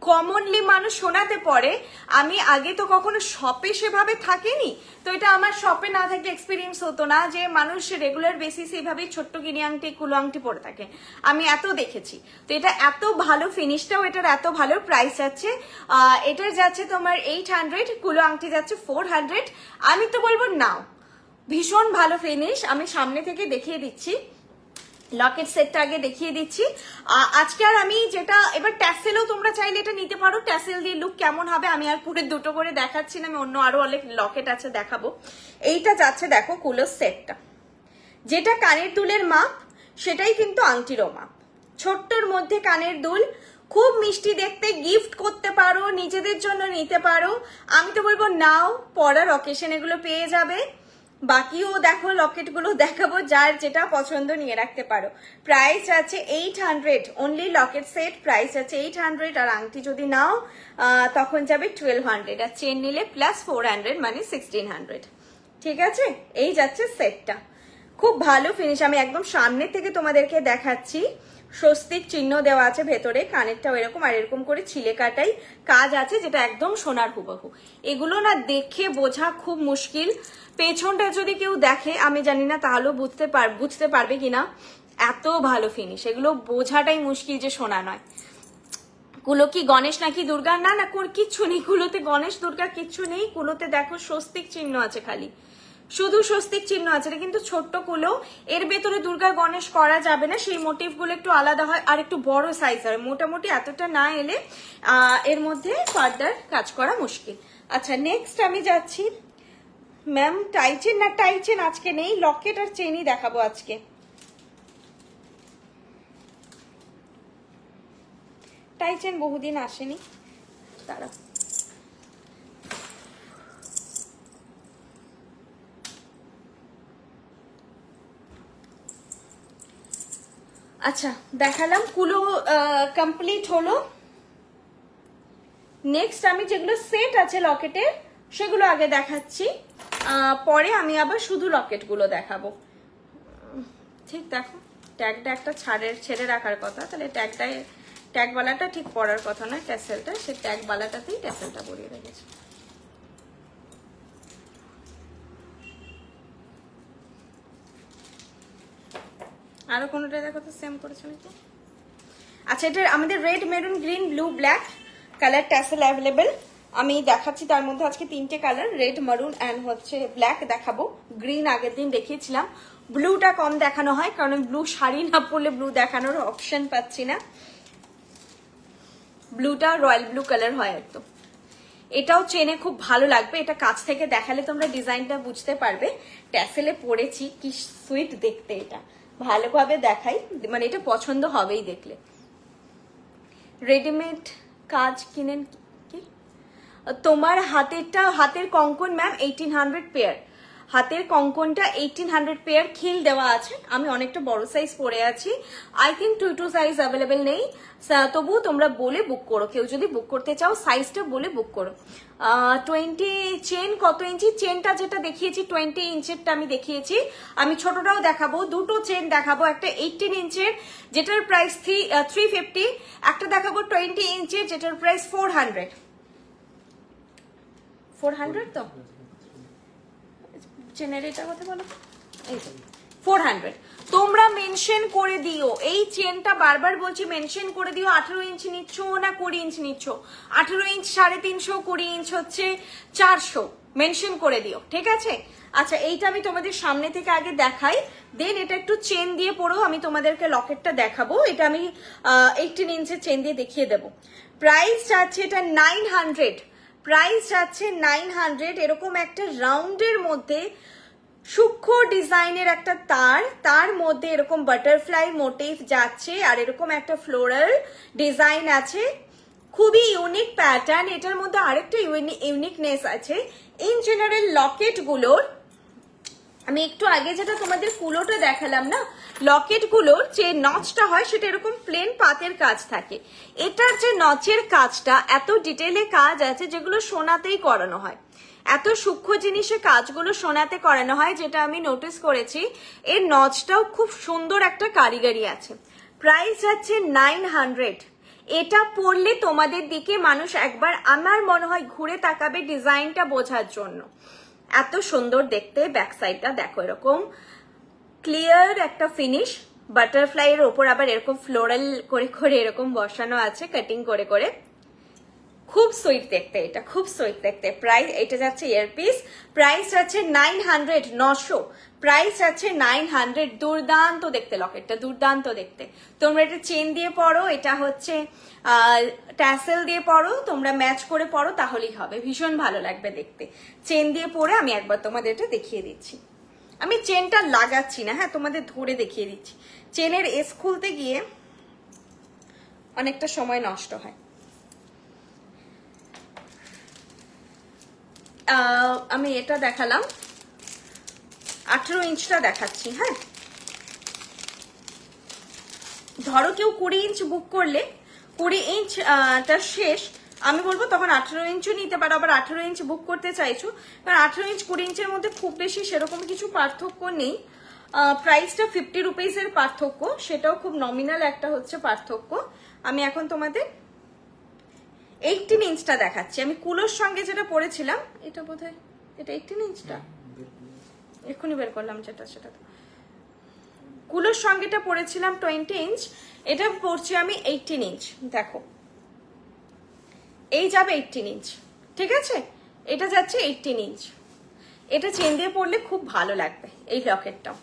কমনলি মানুষ সোনাতে পড়ে, আমি আগে তো কখনো শপে সেভাবে থাকেনি, তো এটা আমার শপে না থাকলে এক্সপিরিয়েন্স হতো না যে মানুষ রেগুলার বেসিসে এইভাবেই ছোট্ট গিনি আংটি কুলো আংটি পরে থাকে। আমি এত দেখেছি, তো এটা এত ভালো ফিনিশটাও এটার এত ভালো। প্রাইস যাচ্ছে এটার যাচ্ছে তোমার 800, কুলো আংটি যাচ্ছে 400। আমি তো বলবো নাও, ভীষণ ভালো ফিনিশ। আমি সামনে থেকে দেখিয়ে দিচ্ছি, লকেট সেটটা আগে দেখিয়ে দিচ্ছি। আজকে আর আমি যেটা, এবার ট্যাসেলও তোমরা চাইলে এটা নিতে পারো, ট্যাসেল দিয়ে লুক কেমন হবে আমি আর পুরো দুটো করে দেখাচ্ছি না, আমি অন্য আরো অনেক লকেট আছে দেখাবো। এইটা যাচ্ছে দেখো কুলোর সেটটা, যেটা কানের দুলের মাপ সেটাই কিন্তু আংটিরও মাপ। ছোট্টর মধ্যে কানের দুল, খুব মিষ্টি দেখতে, গিফট করতে পারো, নিজেদের জন্য নিতে পারো। আমি তো বলবো নাও, পরার অকেশন এগুলো পেয়ে যাবে। বাকিও দেখো, লকেট গুলো দেখাবো, যার যেটা পছন্দ নিয়ে রাখতে পারো। প্রাইস আছে 800 অনলি, লকেট সেট প্রাইস আছে 800, আর আংটি যদি নাও তখন যাবে 1200, আর চেন নিলে প্লাস 400 মানে 1600। ঠিক আছে, এই যাচ্ছে সেটটা। খুব ভালো ফিনিশ। আমি একদম সামনে থেকে তোমাদেরকে দেখাচ্ছি, স্বস্তিক চিহ্ন দেওয়া আছে ভেতরে, কানেরটাও এরকম, আর এরকম করে ছিলে কাটাই কাজ আছে, যেটা একদম সোনার হুবহু। এগুলো না দেখে বোঝা খুব মুশকিল, পেছনটা যদি কেউ দেখে আমি জানি না তাহলেও বুঝতে পারবে কিনা, এত ভালো ফিনিশ। এগুলো বোঝাটাই মুশকিল যে সোনা নয়। কুলো কি গণেশ নাকি দুর্গা? না না, কিচ্ছু নেই কুলোতে, গণেশ দুর্গা কিচ্ছু নেই কুলোতে। দেখো স্বস্তিক চিহ্ন আছে, খালি শুধু স্বস্তিক চিহ্ন আছে। এটা কিন্তু ছোট্ট কুলো, এর ভেতরে দুর্গা গণেশ করা যাবে না, সেই মোটিভ গুলো একটু আলাদা হয় আর একটু বড় সাইজ হয়। মোটামুটি এতটা না এলে এর মধ্যে ফার্দার কাজ করা মুশকিল। আচ্ছা নেক্সট আমি যাচ্ছি ম্যাম, টাইচেন না, টাইচেন আজকে নেই, লকেট আর চেনই দেখাবো আজকে। টাইচেন বহুদিন আসেনি, তারা আচ্ছা দেখালাম, কুলো কমপ্লিট হলো। নেক্সট আমি যেগুলো সেট আছে লকেটের সেগুলো আগে দেখাচ্ছি, পরে আমি আবার শুধু লকেট গুলো দেখাবো। ঠিক দেখো, ট্যাগটা একটা ছেড়ে রাখার কথা, তাহলে ট্যাগওয়ালাটা ঠিক পরার কথা নয়, ট্যাসেলটা, সে ট্যাগওয়ালাটাতেই ট্যাসেলটা পরিয়ে রেখেছে। আরো কোনোটা দেখো তো সেম করেছে নাকি। আচ্ছা এটা আমাদের red, maroon, green, blue, black colour tassel available. আমি দেখাচ্ছি তার মধ্যে আজকে 3টে কালার, রেড, মারুন অ্যান্ড হচ্ছে ব্ল্যাক দেখাবো। গ্রিন আগের দিন দেখিয়েছিলাম, ব্লুটা কম দেখানো হয় কারণ ব্লু শাড়ি না পরলে ব্লু দেখানোর অপশন পাচ্ছি না। ব্লুটা রয়্যাল ব্লু কালার হয় একদম। এটাও চেনে খুব ভালো লাগবে, এটা কাছ থেকে দেখালে তোমরা ডিজাইনটা বুঝতে পারবে। ট্যাসেলে পরেছি, কি সুইট দেখতে, এটা ভালোভাবে দেখাই, মানে এটা পছন্দ হবেই দেখলে। রেডিমেড কাজ কিনেন কি? তোমার হাতের কঙ্কন ম্যাম 1800 পেয়ার, হাতের কঙ্কনটা 1800 পেয়ার খিল দেওয়া আছে। আমি অনেকটা বড় সাইজ পরে আছি, আই থিঙ্ক 2 সাইজ অ্যাভেলেবেল নেই, তবুও তোমরা বলে বুক করো, কেউ যদি বুক করতে চাও সাইজটা বলে বুক করো। 20 চেন, কত ইঞ্চি চেনটা যেটা দেখিয়েছি 20 ইঞ্চেরটা আমি দেখিয়েছি, আমি ছোটটাও দেখাবো, দুটো চেন দেখাবো, একটা 18 ইঞ্চের যেটার প্রাইস 350, একটা দেখাবো 20 ইঞ্চের যেটার প্রাইস 400 তো চেনের এটা কথা বলো, এই তো 400। তোমরা মেনশন করে দিও, এই চেনটা বারবার বলছি মেনশন করে দিও, 18 ইঞ্চ নিচ্ছ না 20 ইঞ্চ নিচ্ছ, 18 ইঞ্চ 350, 20 ইঞ্চ হচ্ছে 400, মেনশন করে দিও, ঠিক আছে। আচ্ছা এইটা আমি তোমাদের সামনে থেকে আগে দেখাই, দেন এটা একটু চেন দিয়ে পরেও আমি তোমাদেরকে লকেটটা দেখাবো। এটা আমি 18 ইঞ্চের চেন দিয়ে দেখিয়ে দেবো। প্রাইস যাচ্ছে এটা 900, প্রাইস যাচ্ছে 900। এরকম একটা রাউন্ডের মধ্যে সূক্ষ্ম ডিজাইনের একটা তার মধ্যে এরকম বাটারফ্লাই মোটিভ যাচ্ছে, আর এরকম একটা ফ্লোরাল ডিজাইন আছে, খুবই ইউনিক প্যাটার্ন। এটার মধ্যে আরেকটা ইউনিকনেস আছে। ইন জেনারেল লকেট গুলোর, আমি একটু আগে যেটা তোমাদের কুলোটা দেখালাম না, লকেট গুলোর যে নচটা হয় সেটা এরকম প্লেন পাতের কাজ থাকে, এটার যে নচের কাজটা এত ডিটেলে কাজ আছে যেগুলো সোনাতেই করানো হয়, এত সূক্ষ্ম জিনিসের কাজগুলো সোনাতে করানো হয়, যেটা আমি নোটিস করেছি। এর নচটাও খুব সুন্দর একটা কারিগরি আছে। প্রাইস যাচ্ছে 900। এটা পরলে তোমাদের দিকে মানুষ একবার আমার মনে হয় ঘুরে তাকাবে ডিজাইনটা বোঝার জন্য, এত সুন্দর দেখতে। ব্যাক সাইডটা দেখো, এরকম ক্লিয়ার একটা ফিনিশ, বাটারফ্লাই এর ওপর আবার এরকম ফ্লোরাল করে করে এরকম বসানো আছে কাটিং করে করে, খুব সুইট দেখতে, এটা খুব সুইট দেখতে। প্রাইস এটা যাচ্ছে ইয়ারপিস, প্রাইস যাচ্ছে 900, 900, প্রাইস যাচ্ছে 900। দুর্দান্ত দেখতে লকেটটা, দুর্দান্ত দেখতে। তোমরা এটা চেন দিয়ে পরো, এটা হচ্ছে ট্যাসেল দিয়ে পরো, তোমরা ম্যাচ করে পরো, তাহলেই হবে, ভীষণ ভালো লাগবে দেখতে। চেন দিয়ে পরে আমি একবার তোমাদের এটা দেখিয়ে দিচ্ছি, আমি চেনটা লাগাচ্ছি না, হ্যাঁ তোমাদের ধরে দেখিয়ে দিচ্ছি। চেনের এস খুলতে গিয়ে অনেকটা সময় নষ্ট হয়। আমি এটা দেখালাম, 18 ইঞ্চটা দেখাচ্ছি। হ্যাঁ ধরো কেউ 20 ইঞ্চ বুক করলে, 20 ইঞ্চটা শেষ, আমি বলবো তখন 18 ইঞ্চও নিতে পারো। আবার 18 ইঞ্চ বুক করতে চাইছো, কারণ 18 ইঞ্চ 20 ইঞ্চের মধ্যে খুব বেশি সেরকম কিছু পার্থক্য নেই। প্রাইসটা 50 রুপিসের পার্থক্য, সেটাও খুব নমিনাল একটা হচ্ছে পার্থক্য। আমি এখন তোমাদের 18 ইঞ্চটা দেখাচ্ছি। আমি কুলোর সঙ্গে যেটা পরেছিলাম, এটা বোধহয় এটা 18 ইঞ্চটা এক্ষুনি বের করলাম, যেটা সেটা কুলোর সঙ্গেটা পরেছিলাম 20 ইঞ্চ, এটা পরছি আমি 18 ইঞ্চ। দেখো এই যাবে 18 ইঞ্চ, ঠিক আছে, এটা যাচ্ছে 18 ইঞ্চ। এটা চেন দিয়ে পরলে খুব ভালো লাগবে। এই লকেটটাও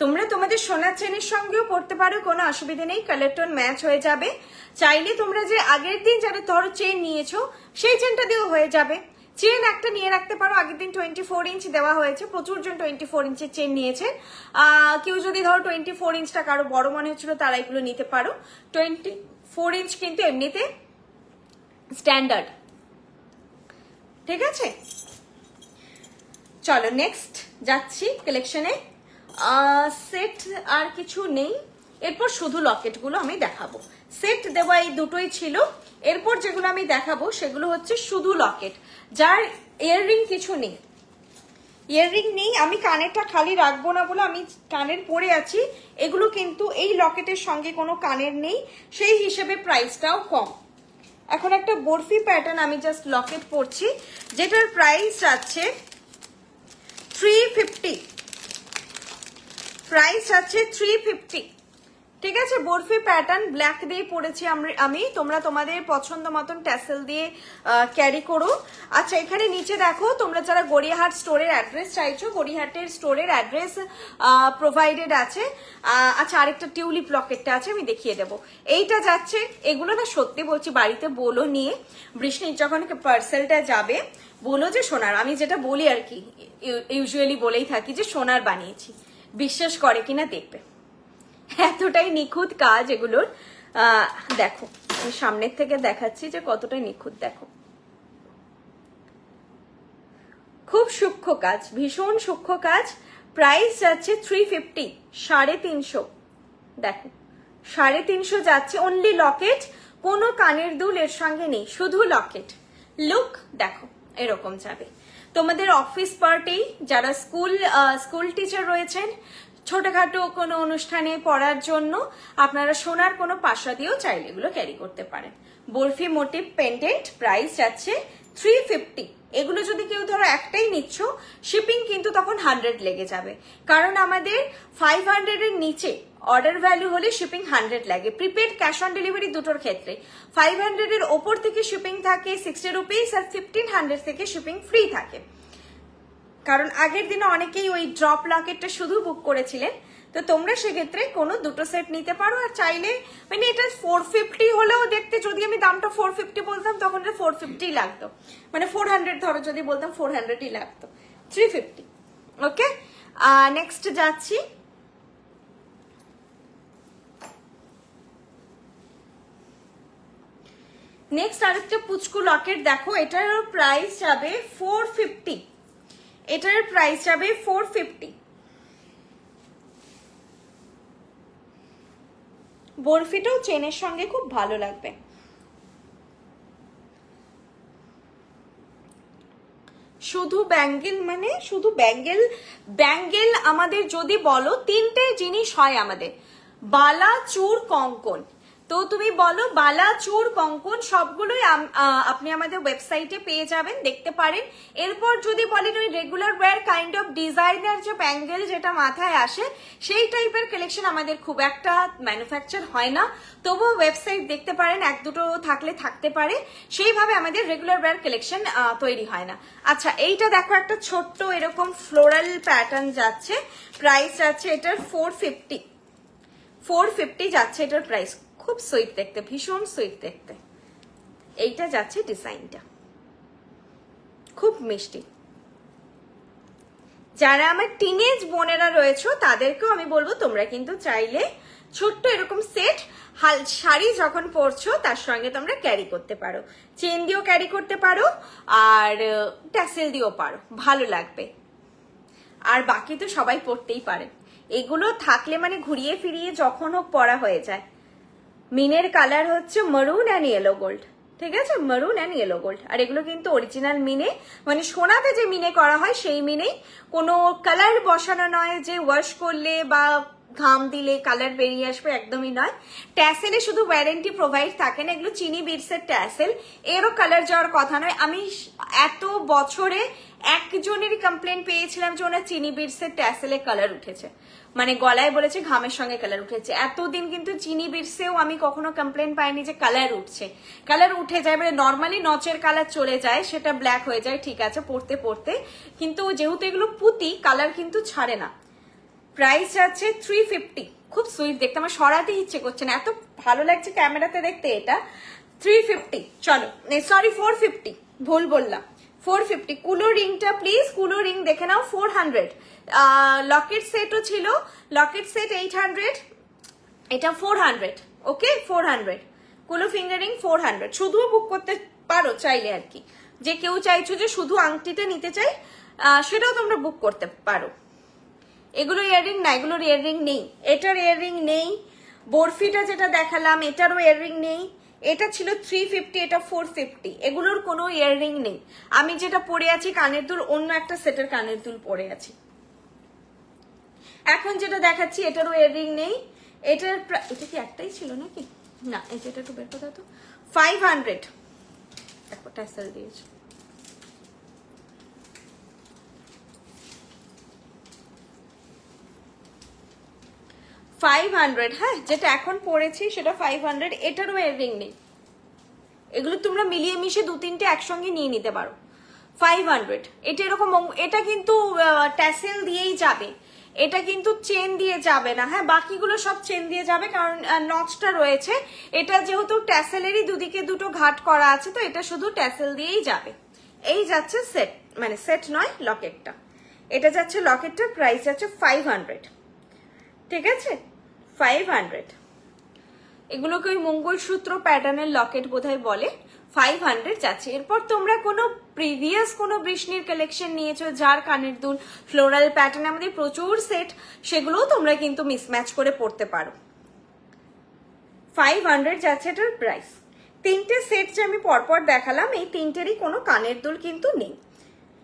তোমরা তোমাদের সোনার চেনের সঙ্গেও পরতে পারো, কোনো অসুবিধা নেই, কালার টোন ম্যাচ হয়ে যাবে। চাইলে তোমরা যে আগের দিন যারা ধরো চেন নিয়েছো সেই চেনটা দিয়েও হয়ে যাবে। চেন একটা নিয়ে রাখতে পারো, আগের দিন 24 ইঞ্চ দেওয়া হয়েছে, প্রচুর জন 24 ইঞ্চের চেন নিয়েছে। কেউ যদি ধরো 24 ইঞ্চটা কারো বড় মনে হচ্ছিল তারা এগুলো নিতে পারো। 24 ইঞ্চ কিন্তু এমনিতে স্ট্যান্ডার্ড, ঠিক আছে। চলো নেক্সট যাচ্ছি কালেকশনে। সেট আর কিছু নেই, এরপর শুধু লকেট গুলো আমি দেখাবো। সেট দেওয়া এই দুটোই ছিল, এরপর যেগুলো আমি দেখাবো সেগুলো হচ্ছে শুধু লকেট, যার ইয়াররিং কিছু নেই। ইয়াররিং নেই, আমি কানেরটা খালি রাখবো না বলে আমি কানের পরে আছি, এগুলো কিন্তু এই লকেটের সঙ্গে কোনো কানের নেই, সেই হিসেবে প্রাইসটাও কম। এখন একটা বরফি প্যাটার্ন আমি জাস্ট লকেট পরছি, যেটার প্রাইস আছে 350, প্রাইস আছে 350, ঠিক আছে। বরফি প্যাটার্ন ব্ল্যাক দিয়ে পরেছি আমি, তোমরা তোমাদের পছন্দ মতন ট্যাসেল দিয়ে ক্যারি করো। আচ্ছা এখানে নিচে দেখো, তোমরা যারা গড়িয়াহাট স্টোরের অ্যাড্রেস চাইছো, গড়িয়াহাটের স্টোরের অ্যাড্রেস প্রোভাইডেড আছে। আচ্ছা আরেকটা টিউলিপ লকেটটা আছে, আমি দেখিয়ে দেবো। এইটা যাচ্ছে, এগুলো না সত্যি বলছি বাড়িতে বলো নিয়ে, বৃষ্ণির যখন পার্সেলটা যাবে বলো যে সোনার, আমি যেটা বলি আর কি ইউজুয়ালি বলেই থাকি যে সোনার বানিয়েছি, বিশ্বাস করে কিনা দেখবে, এতটাই নিখুঁত কাজ এগুলোর। দেখো আমি সামনের থেকে দেখাচ্ছি যে কতটাই নিখুঁত, দেখো খুব সূক্ষ্ম কাজ, ভীষণ সূক্ষ্ম কাজ। প্রাইস যাচ্ছে 350, 350, দেখো 350 যাচ্ছে। অনলি লকেট, কোনো কানের দুল এর সঙ্গে নেই, শুধু লকেট। লুক দেখো এরকম যাবে তোমাদের অফিস পার্টি, যারা স্কুল টিচার রয়েছেন, ছোটখাটো কোনো অনুষ্ঠানে পড়ার জন্য আপনারা সোনার কোনো পাশা দিয়েও চাইলে এগুলো ক্যারি করতে পারেন। বরফি মোটিভ পেন্ডেন্ট, প্রাইস যাচ্ছে 350। এগুলো যদি কেউ ধরো একটাই নিচ্ছ, শিপিং কিন্তু তখন 100 লেগে যাবে, কারণ আমাদের 500 এর নিচে অর্ডার ভ্যালু হলে শিপিং 100 লাগে, প্রিপেড ক্যাশ অন ডেলিভারি দুটোর ক্ষেত্রে। 500 এর ওপর থেকে শিপিং থাকে 60 রুপিস, আর 1500 থেকে শিপিং ফ্রি থাকে। কারণ আগের দিনে অনেকেই ওই ড্রপ লকেটটা শুধু বুক করেছিলেন, তো তোমরা সেক্ষেত্রে কোনো দুটো সেট নিতে পারো। আর চাইলে মানে এটা 450 হলেও দেখতে, যদি আমি দামটা 450 বলতাম তখন 450 লাগতো, মানে 400 ধরো যদি বলতাম 400ই লাগতো। 350, ওকে। নেক্সট যাচ্ছি, নেক্সট আরেকটা পুচকু লকেট দেখো, এটার প্রাইস যাবে 450, এটার প্রাইস যাবে 450। বরফিটাও চেনের সঙ্গে খুব ভালো লাগবে। শুধু ব্যাঙ্গেল, মানে শুধু ব্যাঙ্গেল আমাদের যদি বলো তিনটে জিনিস হয় আমাদের, বালা, চূড়, কঙ্কন। তো তুমি বলো বালা, চূড়, কঙ্কন সবগুলোই আপনি আমাদের ওয়েবসাইটে পেয়ে যাবেন, দেখতে পারেন। এরপর যদি বলেন ওই regular wire kind of designer যে ব্যাঙ্গেল যেটা মাথায় আসে, সেই টাইপের কালেকশন আমাদের খুব একটা ম্যানুফ্যাকচার হয় না, তবুও ওয়েবসাইট দেখতে পারেন, এক দুটো থাকলে থাকতে পারে, সেইভাবে আমাদের রেগুলার ওয়্যার কালেকশন তৈরি হয় না। আচ্ছা এইটা দেখো, একটা ছোট্ট এরকম ফ্লোরাল প্যাটার্ন যাচ্ছে, প্রাইস যাচ্ছে এটার 450 যাচ্ছে এটার প্রাইস। খুব সুইট দেখতে, ভীষণ সুইট দেখতে। এইটা যাচ্ছে ডিজাইনটা খুব মিষ্টি। যারা আমার টিনেজ বোনেরা রয়েছে তাদেরকেও আমি বলবো তোমরা কিন্তু চাইলে ছোট্ট এরকম সেট শাড়ি যখন পরছো তার সঙ্গে তোমরা ক্যারি করতে পারো, চেন দিয়েও ক্যারি করতে পারো আর ট্যাসেল দিয়েও পারো, ভালো লাগবে। আর বাকি তো সবাই পরতেই পারে, এগুলো থাকলে মানে ঘুরিয়ে ফিরিয়ে যখন হোক পরা হয়ে যায়। মিনের কালার হচ্ছে মারুন অ্যান্ড ইয়েলো গোল্ড, ঠিক আছে, মারুন অ্যান্ড ইয়েলো গোল্ড। আর এগুলো কিন্তু অরিজিনাল মিনে, মানে সোনাতে যে মিনে করা হয় সেই মিনেই, কোনো কালার বসানো নয় যে ওয়াশ করলে বা ঘাম দিলে কালার বেরিয়ে আসবে, একদমই নয়। ট্যাসেলে শুধু ওয়ারেন্টি প্রোভাইড থাকে না, এগুলো চিনি বিটসের ট্যাসেল, এরও কালার যাওয়ার কথা নয়। আমি এত বছরে একজনেরই কমপ্লেন পেয়েছিলাম যে ওনার চিনি বিটসের ট্যাসেলে কালার উঠেছে, মানে গলায় বলেছে ঘামের সঙ্গে কালার উঠেছে। এতদিন কিন্তু চিনি বিটসেও আমি কখনো কমপ্লেন পাইনি যে কালার উঠছে। কালার উঠে যায়, মানে নর্মালি নচের কালার চলে যায়, সেটা ব্ল্যাক হয়ে যায়, ঠিক আছে পড়তে পড়তে, কিন্তু যেহেতু এগুলো পুঁতি কালার কিন্তু ছাড়ে না। প্রাইস আছে 350। খুব সুইট দেখতে, আমার সরাতে ইচ্ছে করছে না, এত ভালো লাগছে ক্যামেরাতে দেখতে। এটা 350, চলো সরি 450, ভুল বললাম, 450। কুলো রিংটা প্লিজ, কুলো রিং দেখে নাও 400। লকেট সেটও ছিল, লকেট সেট 800, এটা 400। ওকে 400 কুলো ফিঙ্গারিং 400। শুধুও বুক করতে পারো চাইলে আর কি, যে কেউ চাইছো যে শুধু আংটিটা নিতে চাই সেটাও তোমরা বুক করতে পারো। এগুলো ইয়াররিং না, এগুলোর ইয়াররিং নেই, এটার ইয়াররিং নেই। বরফিটা যেটা দেখালাম এটারও ইয়াররিং নেই। এটা ছিল 350, এটা 450, এগুলোর কোনো ইয়াররিং নেই। আমি যেটা পরে আছি কানের দুল, অন্য একটা সেটের কানের দুল পরে আছি। এখন যেটা দেখাচ্ছি এটারও ইয়াররিং নেই। এটার এটা কি একটাই ছিল নাকি? না, এটা একটু বের করে দাও তো। 500 দেখো ট্যাসেল দিয়েছে। 500, হ্যাঁ যেটা এখন পড়েছি সেটা 500, এটারও ইয়াররিং নেই। এগুলো তোমরা মিলিয়ে মিশে দু তিনটে একসঙ্গে নিয়ে নিতে পারো। 500 এটা এরকম, এটা কিন্তু ট্যাসেল দিয়েই যাবে, এটা কিন্তু চেন দিয়ে যাবে না। হ্যাঁ বাকিগুলো সব চেন দিয়ে যাবে কারণ নচটা রয়েছে। এটা যেহেতু ট্যাসেলেরই দুদিকে দুটো ঘাট করা আছে, তো এটা শুধু ট্যাসেল দিয়েই যাবে। এই যাচ্ছে সেট, মানে সেট নয় লকেটটা, এটা যাচ্ছে লকেটটার প্রাইস যাচ্ছে 500। ঠিক আছে 500। এগুলোকে ওই মঙ্গলসূত্র প্যাটার্নের লকেট বোধহয় বলে। 500 যাচ্ছে। এরপর তোমরা কোনো প্রিভিয়াস কোনো বৃষ্ণির কালেকশন নিয়েছো যার কানের দুল ফ্লোরাল প্যাটার্ন, আমাদের প্রচুর সেট, সেগুলোও তোমরা কিন্তু মিসম্যাচ করে পড়তে পারো। 500 যাচ্ছে এটার প্রাইস। তিনটে সেট যে আমি পরপর দেখালাম এই তিনটেরই কোনো কানের দুল কিন্তু নেই।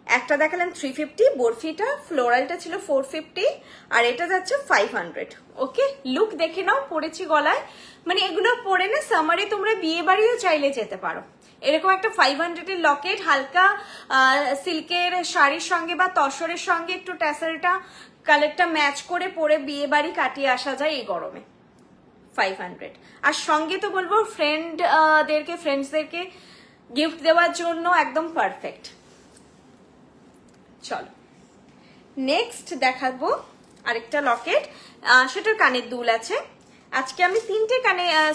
একটা দেখালাম 350, বরফিটা ফ্লোরালটা ছিল 450, আর এটা যাচ্ছে 500। ওকে লুক দেখে নাও, পরেছি গলায়, মানে এগুলো পরে না সামারে তোমরা বিয়ে বাড়িও চাইলে যেতে পারো। এরকম একটা 500 এর লকেট হালকা সিল্কের শাড়ির সঙ্গে বা তসরের সঙ্গে একটু ট্যাসেলটা কালারটা ম্যাচ করে পরে বিয়ে বাড়ি কাটিয়ে আসা যায় এই গরমে। 500। আর সঙ্গে তো বলবো ফ্রেন্ডসদেরকে গিফট দেওয়ার জন্য একদম পারফেক্ট। চলো নেক্সট দেখাবো আরেকটা লকেট, সেটার কানের দুল আছে। আজকে আমি তিনটে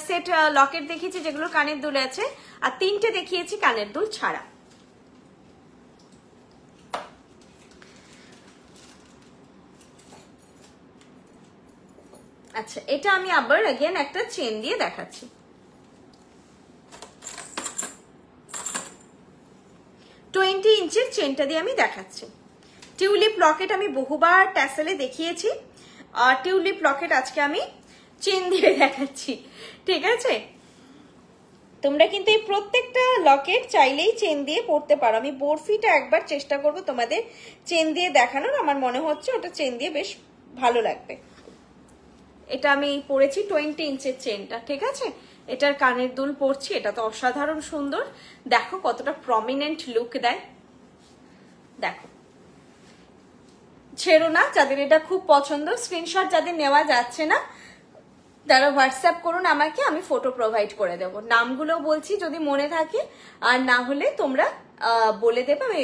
সেট লকেট দেখিয়েছি যেগুলো কানের দুল আছে, আর তিনটে দেখিয়েছি কানের দুল ছাড়া। আচ্ছা এটা আমি আবার अगेन একটা চেন দিয়ে দেখাচ্ছি। 20 ইঞ্চের চেনটা দিয়ে আমি দেখাচ্ছি। টিউলিপ লকেট আমি বহুবার ট্যাসেলে দেখিয়েছি, আর টিউলিপ লকেট আজকে আমি চেন দিয়ে দেখাচ্ছি। ঠিক আছে তোমরা কিন্তু এই প্রত্যেকটা লকেট চাইলেই চেন দিয়ে পড়তে পারো। আমি বরফিটা একবার চেষ্টা করব তোমাদের চেন দিয়ে দেখানোর, আমার মনে হচ্ছে ওটা চেন দিয়ে বেশ ভালো লাগবে। এটা আমি পরেছি 20 ইঞ্চের চেনটা। ঠিক আছে এটার কানের দুল পরছি, এটা তো অসাধারণ সুন্দর, দেখো কতটা প্রমিনেন্ট লুক দেয়। দেখো ছেড়ো না, যাদের এটা খুব পছন্দ, স্ক্রিনশট যাদের নেওয়া যাচ্ছে না তারা হোয়াটসঅ্যাপ করুন আমাকে, আমি ফটো প্রোভাইড করে দেবো। নামগুলো বলছি যদি মনে থাকে, আর না হলে তোমরা বলে দেবে, আমি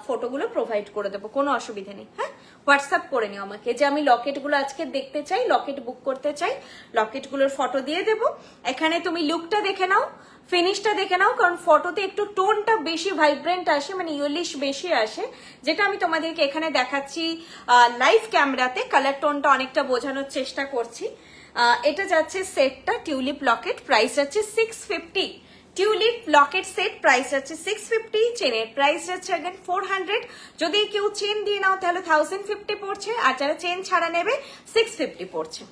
ফটোগুলো প্রোভাইড করে দেবো, কোনো অসুবিধা নেই। হ্যাঁ হোয়াটসঅ্যাপ করে নিও আমাকে যে আমি লকেটগুলো আজকে দেখতে চাই, লকেট বুক করতে চাই, লকেটগুলোর ফটো দিয়ে দেবো। এখানে তুমি লুকটা দেখে নাও, ফিনিশটা দেখে নাও, কারণ ফটোতে একটু টোনটা বেশি ভাইব্রেন্ট আসে, মানে ইয়েলিশ বেশি আসে, যেটা আমি তোমাদেরকে এখানে দেখাচ্ছি লাইভ ক্যামেরাতে কালার টোনটা অনেকটা বোঝানোর চেষ্টা করছি। এটা যাচ্ছে সেটটা টিউলিপ লকেট, প্রাইস যাচ্ছে 650। টিউলিপ লকেট সেট প্রাইস যাচ্ছে 650, চেনের প্রাইস যাচ্ছে अगेन 400। যদি কেউ চেন দিয়ে নাও তাহলে 1050 পড়ছে, আর যারা চেন ছাড়া নেবে 650 পড়ছে।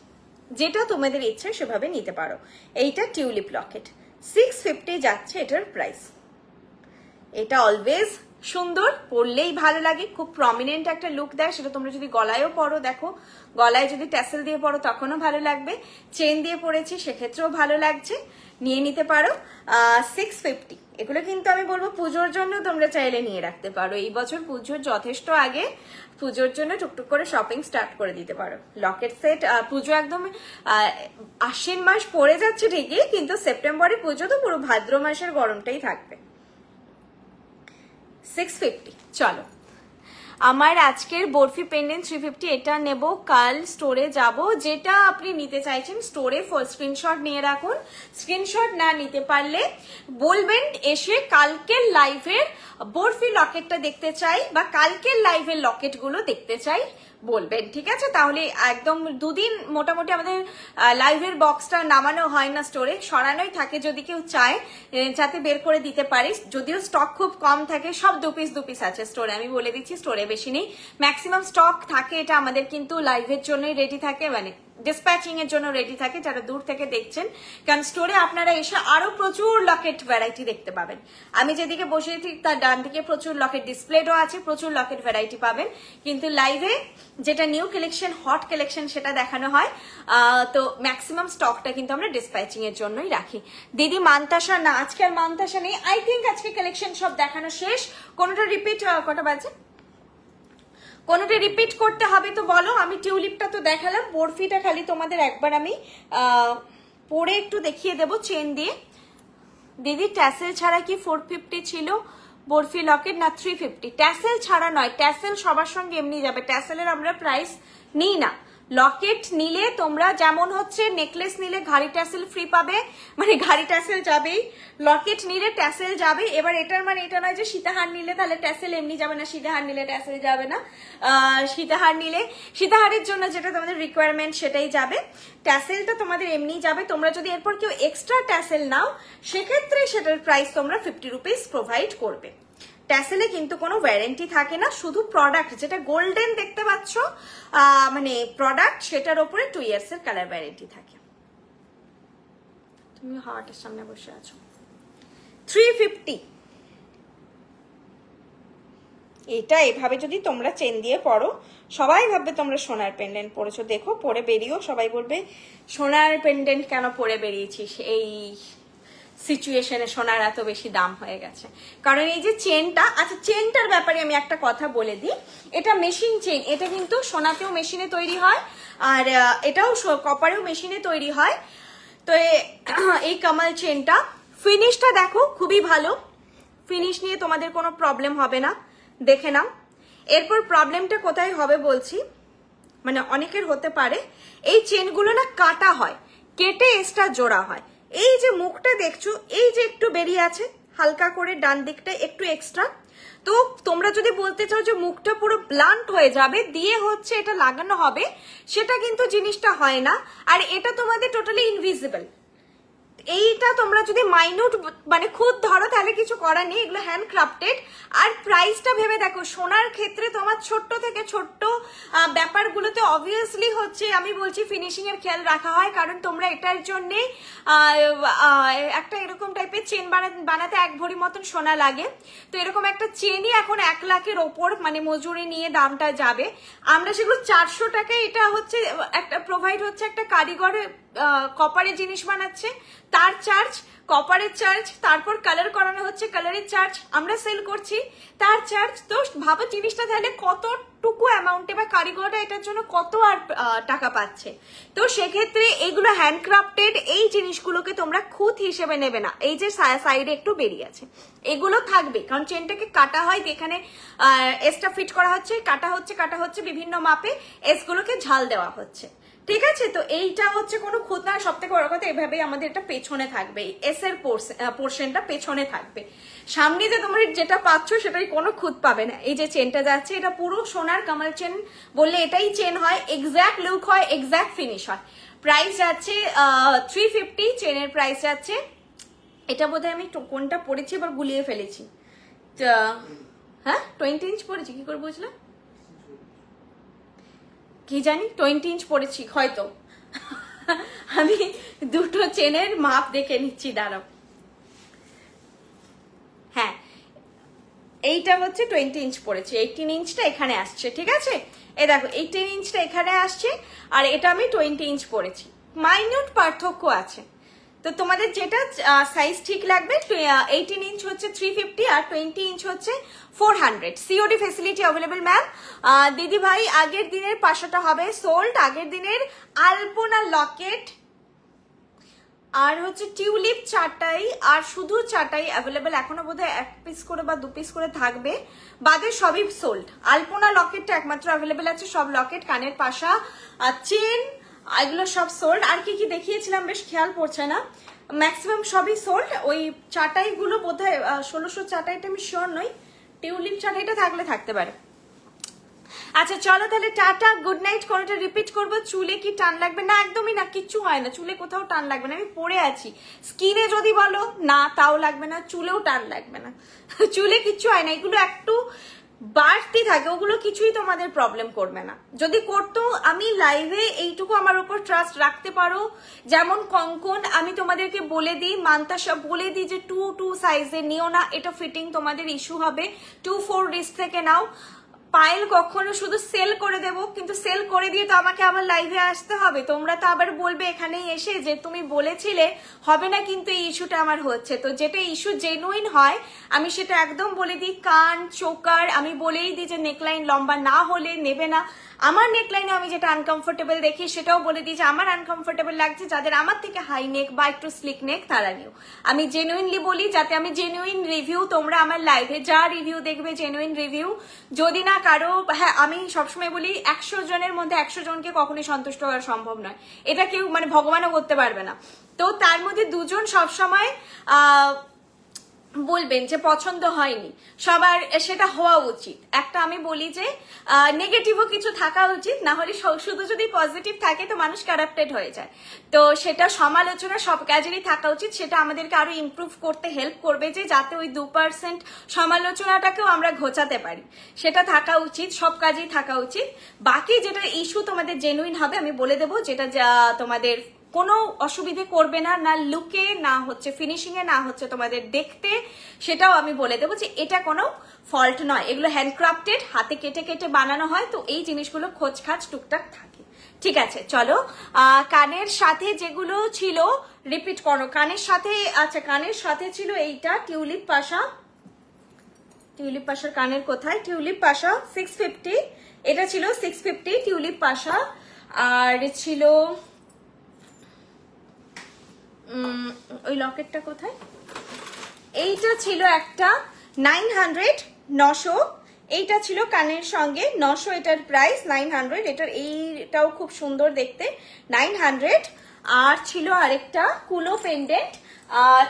যেটা তোমাদের ইচ্ছে সেভাবে নিতে পারো। এইটা টিউলিপ লকেট, 650 যাচ্ছে এটার প্রাইস। এটা অলওয়েজ সুন্দর, পরলেই ভালো লাগে, খুব প্রমিনেন্ট একটা লুক দেয়। সেটা তোমরা যদি গলায়ও পরো, দেখো গলায় যদি ট্যাসেল দিয়ে পরো তখনও ভালো লাগবে, চেন দিয়ে পরেছি সেক্ষেত্রেও ভালো লাগছে, নিয়ে নিতে পারো। 650 এগুলো কিন্তু আমি বলবো পুজোর জন্য তোমরা চাইলে নিয়ে রাখতে পারো। এই বছর পুজোর যথেষ্ট আগে পুজোর জন্য টুকটুক করে শপিং স্টার্ট করে দিতে পারো। লকেট সেট পুজো একদম আশ্বিন মাস পড়ে যাচ্ছে ঠিকই, কিন্তু সেপ্টেম্বরে পুজো তো পুরো ভাদ্র মাসের গরমটাই থাকবে। 650 চলো, আমার আজকের বরফি পেন্ডেন্ট 350 এটা নেব, কাল স্টোরে যাব। যেটা আপনি নিতে চাইছেন স্টোরে স্ক্রিনশট নিয়ে রাখুন, স্ক্রিনশট না নিতে পারলে বলবেন এসে কালকের লাইভের বরফি লকেটটা দেখতে চাই বা কালকের লাইভের লকেটগুলো দেখতে চাই বলবেন, ঠিক আছে? তাহলে একদম দুদিন মোটামুটি আমাদের লাইভের বক্সটা নামানো হয় না, স্টোরে সরানোই থাকে, যদি কেউ চায় যাতে বের করে দিতে পারিস। যদিও স্টক খুব কম থাকে, সব 2 পিস আছে স্টোরে, আমি বলে দিচ্ছি স্টোরে বেশি নেই, ম্যাক্সিমাম স্টক থাকে। এটা আমাদের কিন্তু লাইভের জন্যই রেডি থাকে, মানে ডিসপ্যাচিং এর জন্য রেডি থাকে যারা দূর থেকে দেখছেন, কারণ স্টোরে আপনারা এসে আরো প্রচুর লকেট ভ্যারাইটি দেখতে পাবেন। আমি যেদিকে বসেছি তার ডান দিকে প্রচুর লকেট ডিসপ্লেডও আছে, প্রচুর লকেট ভ্যারাইটি পাবেন, কিন্তু লাইভে যেটা নিউ কালেকশন, হট কালেকশন সেটা দেখানো হয়। তো ম্যাক্সিমাম স্টকটা কিন্তু আমরা ডিসপ্যাচিং এর জন্যই রাখি। দিদি মান্তাসা না, আজকে আর মান্তাসা নেই, আই থিঙ্ক আজকে কালেকশন সব দেখানো শেষ। কোনোটা রিপিট, কটা বাজে, কোনোটা রিপিট করতে হবে তো বলো। আমি টিউলিপটা তো দেখালাম, বরফিটা খালি তোমাদের একবার আমি পরে একটু দেখিয়ে দেবো চেন দিয়ে। দিদি ট্যাসেল ছাড়া কি 450 ছিল বরফি লকেট? না 350, ট্যাসেল ছাড়া নয়, ট্যাসেল সবার সঙ্গে এমনি যাবে, ট্যাসেলের আমরা প্রাইস নিই না। লকেট নিলে তোমরা যেমন হচ্ছে নেকলেস নিলে ঘাড়ি ট্যাসেল ফ্রি পাবে, মানে ঘাড়ি ট্যাসেল যাবেই, লকেট নিলে ট্যাসেল যাবে। এবার এটার মানে এটা নয় যে সীতাহার নিলে তাহলে ট্যাসেল এমনি যাবে না, সীতাহার নিলে ট্যাসেল যাবে না। সীতাহার নিলে সীতাহারের জন্য যেটা তোমাদের রিকোয়ারমেন্ট সেটাই যাবে, ট্যাসেলটা তোমাদের এমনি যাবে। তোমরা যদি এরপর কেউ এক্সট্রা ট্যাসেল নাও সেক্ষেত্রে সেটার প্রাইস তোমরা 50 রুপিস প্রোভাইড করবে। ট্যাসেলে কিন্তু কোনো ওয়ারেন্টি থাকে না, শুধু প্রোডাক্ট যেটা গোল্ডেন দেখতে পাচ্ছ মানে প্রোডাক্ট, সেটার উপরে 2 ইয়ার্স এর কালার ওয়ারেন্টি থাকে। তুমি হার্টের সামনে বসে আছো। 350 এটা এভাবে যদি তোমরা চেন দিয়ে পরো সবাই ভাববে তোমরা সোনার পেন্ডেন্ট পরেছো। দেখো পরে বেরিয়েও সবাই বলবে সোনার পেন্ডেন্ট কেন পরে বেরিয়েছিস, এই সিচুয়েশনে সোনার এত বেশি দাম হয়ে গেছে। কারণ এই যে চেনটা, আচ্ছা চেনটার ব্যাপারে আমি একটা কথা বলে দিই, এটা মেশিন চেন, এটা কিন্তু সোনাতেও মেশিনে তৈরি হয় আর এটাও কপারেও মেশিনে তৈরি হয়। তো এই কামাল চেনটা ফিনিশটা দেখো খুবই ভালো, ফিনিশ নিয়ে তোমাদের কোনো প্রবলেম হবে না, দেখে নাও। এরপর প্রবলেমটা কোথায় হবে বলছি, মানে অনেকের হতে পারে এই চেনগুলো না কাটা হয়, কেটে এক্সট্রা জোড়া হয়। এই যে মুখটা দেখছো, এই যে একটু বেরিয়ে আছে হালকা করে ডান দিকটা একটু এক্সট্রা, তো তোমরা যদি বলতে চাও যে মুখটা পুরো ব্লান্ট হয়ে যাবে দিয়ে হচ্ছে এটা লাগানো হবে, সেটা কিন্তু জিনিসটা হয় না। আর এটা তোমাদের টোটালি ইনভিজিবল। এইটা তোমরা যদি মাইনিউট মানে খুদ ধরো তাহলে কিছু করার নেই, এগুলো হ্যান্ড ক্রাফটেড। আর প্রাইসটা ভেবে দেখো, সোনার ক্ষেত্রে তোমার ছোট্ট থেকে ছোট্ট ব্যাপারগুলোতে অবভিয়াসলি হচ্ছে আমি বলছি ফিনিশিং এর খেয়াল রাখা হয়, কারণ তোমরা এটার জন্য একটা এরকম টাইপের চেন বানাতে 1 ভরি মতন সোনা লাগে। তো এরকম একটা চেনই এখন 1 লাখের ওপর মানে মজুরি নিয়ে দামটা যাবে। আমরা সেগুলো 400 টাকায়, এটা হচ্ছে একটা প্রোভাইড হচ্ছে একটা কারিগরের কপারের জিনিস বানাচ্ছে, তার চার্জ, কপারের চার্জ, তারপর কালার করানো হচ্ছে কালারের চার্জ, আমরা সেল করছি তার চার্জ। তো ভাবো জিনিসটা তাহলে কতটুকু অ্যামাউন্টে বা কারিগররা এটার জন্য কত আর টাকা পাচ্ছে। তো সেক্ষেত্রে এগুলো হ্যান্ডক্রাফটেড, এই জিনিসগুলোকে তোমরা খুঁত হিসেবে নেবে না। এই যে সাইডে একটু বেরিয়ে আছে এগুলো থাকবে, কারণ চেনটাকে কাটা হয়, যেখানে এসটা ফিট করা হচ্ছে কাটা হচ্ছে বিভিন্ন মাপে, এসগুলোকে ঝাল দেওয়া হচ্ছে, ঠিক আছে? তো এইটা হচ্ছে কোনো খুঁত না। সব থেকে বড় কথা এভাবেই আমাদের এটা পেছনে থাকবে, এস এর পোর্শনটা পেছনে থাকবে, সামনে যে তোমরা যেটা পাচ্ছ সেটাই কোনো খুঁত পাবে না। এই যে চেনটা যাচ্ছে এটা পুরো সোনার কামাল চেন বললে এটাই চেন হয়, এক্স্যাক্ট লুক হয়, এক্স্যাক্ট ফিনিশ হয়। প্রাইস যাচ্ছে 350, চেনের প্রাইস যাচ্ছে, এটা বোধহয় আমি কোনটা পরেছি এবার গুলিয়ে ফেলেছি, হ্যাঁ 20 ইঞ্চ পরেছি, কি করে বুঝলাম কি জানি 20 ইঞ্চ পরেছি হয়তো। আমি দুটো চেনের মাপ দেখে নিচ্ছি, দাঁড়াও এইটা হচ্ছে 20 ইঞ্চ পড়েছে, 18 ইঞ্চটা এখানে আসছে, ঠিক আছে? এই দেখো 18 ইঞ্চটা এখানে আসছে আর এটা আমি 20 ইঞ্চ পড়েছি, মাইনিউট পার্থক্য আছে। তো তোমাদের যেটা সাইজ ঠিক লাগবে, 18 ইঞ্চ হচ্ছে 350 আর 20 ইঞ্চ হচ্ছে 400। COD facility available ma'am. দিদি ভাই আগের দিনের পাশাটা হবে সোল্ড, আগের দিনের আলপনা লকেট আর হচ্ছে টিউলিপ চাটাই আর শুধু চাটাই অ্যাভেলেবেল, এখনো বোধহয় 1 পিস করে বা 2 পিস করে থাকবে, বাদে সবই সোল্ড। আলপনা লকেটটা একমাত্র অ্যাভেলেবেল আছে, সব লকেট, কানের পাশা আর চেন এগুলো সব সোল্ড। আর কি কি দেখিয়েছিলাম বেশ খেয়াল পড়ছে না, ম্যাক্সিমাম সবই সোল্ড। ওই চাটাইগুলো বোধহয় 1600 চাটাইটা আমি শিওর নই, টিউলিপ চাটাইটা থাকলে থাকতে পারে। আচ্ছা চলো তাহলে টাটা, গুড নাইট। কোনটা রিপিট করবো? চুলে কি টান লাগবে? না একদমই না, কিচ্ছু হয় না, চুলে কোথাও টান লাগবে না, আমি পরে আছি। স্কিনে যদি বলো না তাও লাগবে না, চুলেও টান লাগবে না, চুলে কিচ্ছু হয় না, এগুলো একটু বাড়তি থাকে, ওগুলো কিছুই তোমাদের প্রবলেম করবে না। যদি করতো আমি লাইভে এইটুকু আমার উপর ট্রাস্ট রাখতে পারো, যেমন কঙ্কন আমি তোমাদেরকে বলে দিই, মান্তাসা বলে দিই যে 2 সাইজে নিও না, এটা ফিটিং তোমাদের ইস্যু হবে, 2-4 রিস্ক থেকে নাও। পায়েল কখনো শুধু সেল করে দেব, কিন্তু সেল করে দিয়ে তো আমাকে আবার লাইভে আসতে হবে, তোমরা তো আবার বলবে এখানেই এসে যে তুমি বলেছিলে, হবে না কিন্তু এই ইস্যুটা আমার হচ্ছে। তো যেটা ইস্যু জেনুইন হয় আমি সেটা একদম বলে দিই, কান চোকার আমি বলেই দিই যে নেকলাইন লম্বা না হলে নেবে না। আমার নেকলাইনে আমি যেটা আনকমফোর্টেবল দেখি সেটাও বলে দিই যে আমার আনকমফোর্টেবল লাগছে, যাদের আমার থেকে হাই নেক বা একটু স্লিক নেক তারা নিও। আমি জেনুইনলি বলি যাতে আমি জেনুইন রিভিউ, তোমরা আমার লাইভে যা রিভিউ দেখবে জেনুইন রিভিউ। যদি না কারো, হ্যাঁ আমি সবসময় বলি 100 জনের মধ্যে 100 জনকে কখনোই সন্তুষ্ট করা সম্ভব নয়, এটা কেউ মানে ভগবানও করতে পারবে না। তো তার মধ্যে 2 জন সবসময় বলবেন যে পছন্দ হয়নি, সবার সেটা হওয়া উচিত। একটা আমি বলি যে নেগেটিভও কিছু থাকা উচিত, না হলে শুধু যদি পজিটিভ থাকে তো মানুষ কারাপ্টেড হয়ে যায়। তো সেটা সমালোচনা সব কাজেরই থাকা উচিত, সেটা আমাদেরকে আরো ইমপ্রুভ করতে হেল্প করবে, যে যাতে ওই 2% সমালোচনাটাকেও আমরা ঘোচাতে পারি, সেটা থাকা উচিত, সব কাজেই থাকা উচিত। বাকি যেটা ইস্যু তোমাদের জেনুইন হবে আমি বলে দেবো, যেটা তোমাদের কোনো অসুবিধে করবে না, না লুকে, না হচ্ছে ফিনিশিং এ, না হচ্ছে তোমাদের দেখতে, সেটাও আমি বলে দেবো যে এটা কোনো ফল্ট নয়, এগুলো হ্যান্ডক্রাফটেড, হাতে কেটে কেটে বানানো হয়, তো এই জিনিসগুলো খোঁজখাজ টুকটাক থাকে। ঠিক আছে চলো, কানের সাথে যেগুলো ছিল রিপিট করো। কানের সাথে, আচ্ছা কানের সাথে ছিল এইটা টিউলিপ পাশা, টিউলিপ পাশার কানের কোথায়? টিউলিপ পাশা 650, এটা ছিল 650 টিউলিপ পাশা। আর ছিল ওই লকেটটা কোথায়? এইটা ছিল একটা 900, 900, এইটা ছিল কানের সঙ্গে 900, এটার প্রাইস 900, এটার এইটাও খুব সুন্দর দেখতে 900। আর ছিল আরেকটা কুলো পেন্ডেন্ট,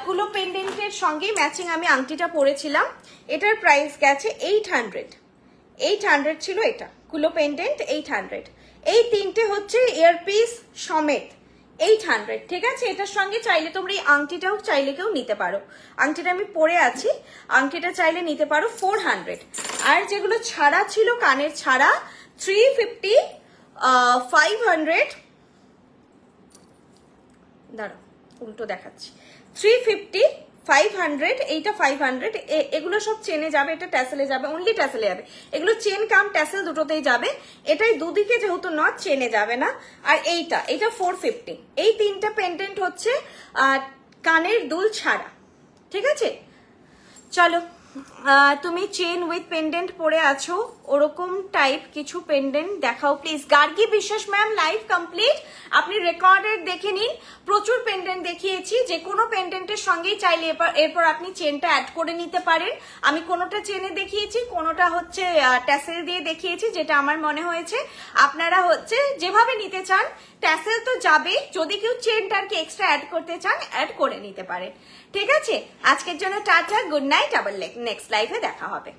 কুলো পেন্ডেন্টের সঙ্গে ম্যাচিং আমি আংটিটা পরেছিলাম, এটার প্রাইস গেছে 800 ছিল এটা, কুলো পেন্ডেন্ট 800। এই তিনটে হচ্ছে ইয়ারপিস সমেত 800, ঠিক আছে? এটার সঙ্গে চাইলে তোমরা এই আংটিটাও চাইলে কেউ নিতে পারো, আংটিটা আমি পরে আছি, আংটিটা চাইলে নিতে পারো 400। আর যেগুলো ছাড়া ছিল কানের ছাড়া 350, 500, দাঁড়াও উল্টো দেখাচ্ছি, 350, 500, এইটা 500, এগুলো সব চেনে যাবে, এটা ট্যাসেলে যাবে, অনলি ট্যাসেলে যাবে, এগুলো চেন কাম ট্যাসেল দুটোতেই যাবে, এটাই দুদিকে যেহেতু নট চেনে যাবে না। আর এইটা 450, এই তিনটা পেন্ডেন্ট হচ্ছে কানের দুল ছাড়া, ঠিক আছে? চলো, তুমি চেন উইথ পেন্ডেন্ট পরে আছো, ওরকম টাইপ কিছু পেন্ডেন্ট দেখাও প্লিজ। গার্গী বিশ্বাস ম্যাম লাইভ কমপ্লিট, আপনি রেকর্ডেড দেখে নিন, প্রচুর পেন্ডেন্ট দেখিয়েছি, যে কোনো পেন্ডেন্টের সঙ্গেই চাইলে এরপর আপনি চেনটা অ্যাড করে নিতে পারেন। আমি কোনোটা চেনে দেখিয়েছি, কোনোটা হচ্ছে ট্যাসেল দিয়ে দেখিয়েছি, যেটা আমার মনে হয়েছে। আপনারা হচ্ছে যেভাবে নিতে চান, ট্যাসেল তো যাবে, যদি কেউ চেনটা আর কি এক্সট্রা অ্যাড করতে চান অ্যাড করে নিতে পারেন, ঠিক আছে? আজকের জন্য টাটা, গুড নাইট, আবার নেক্সট লাইভে দেখা হবে।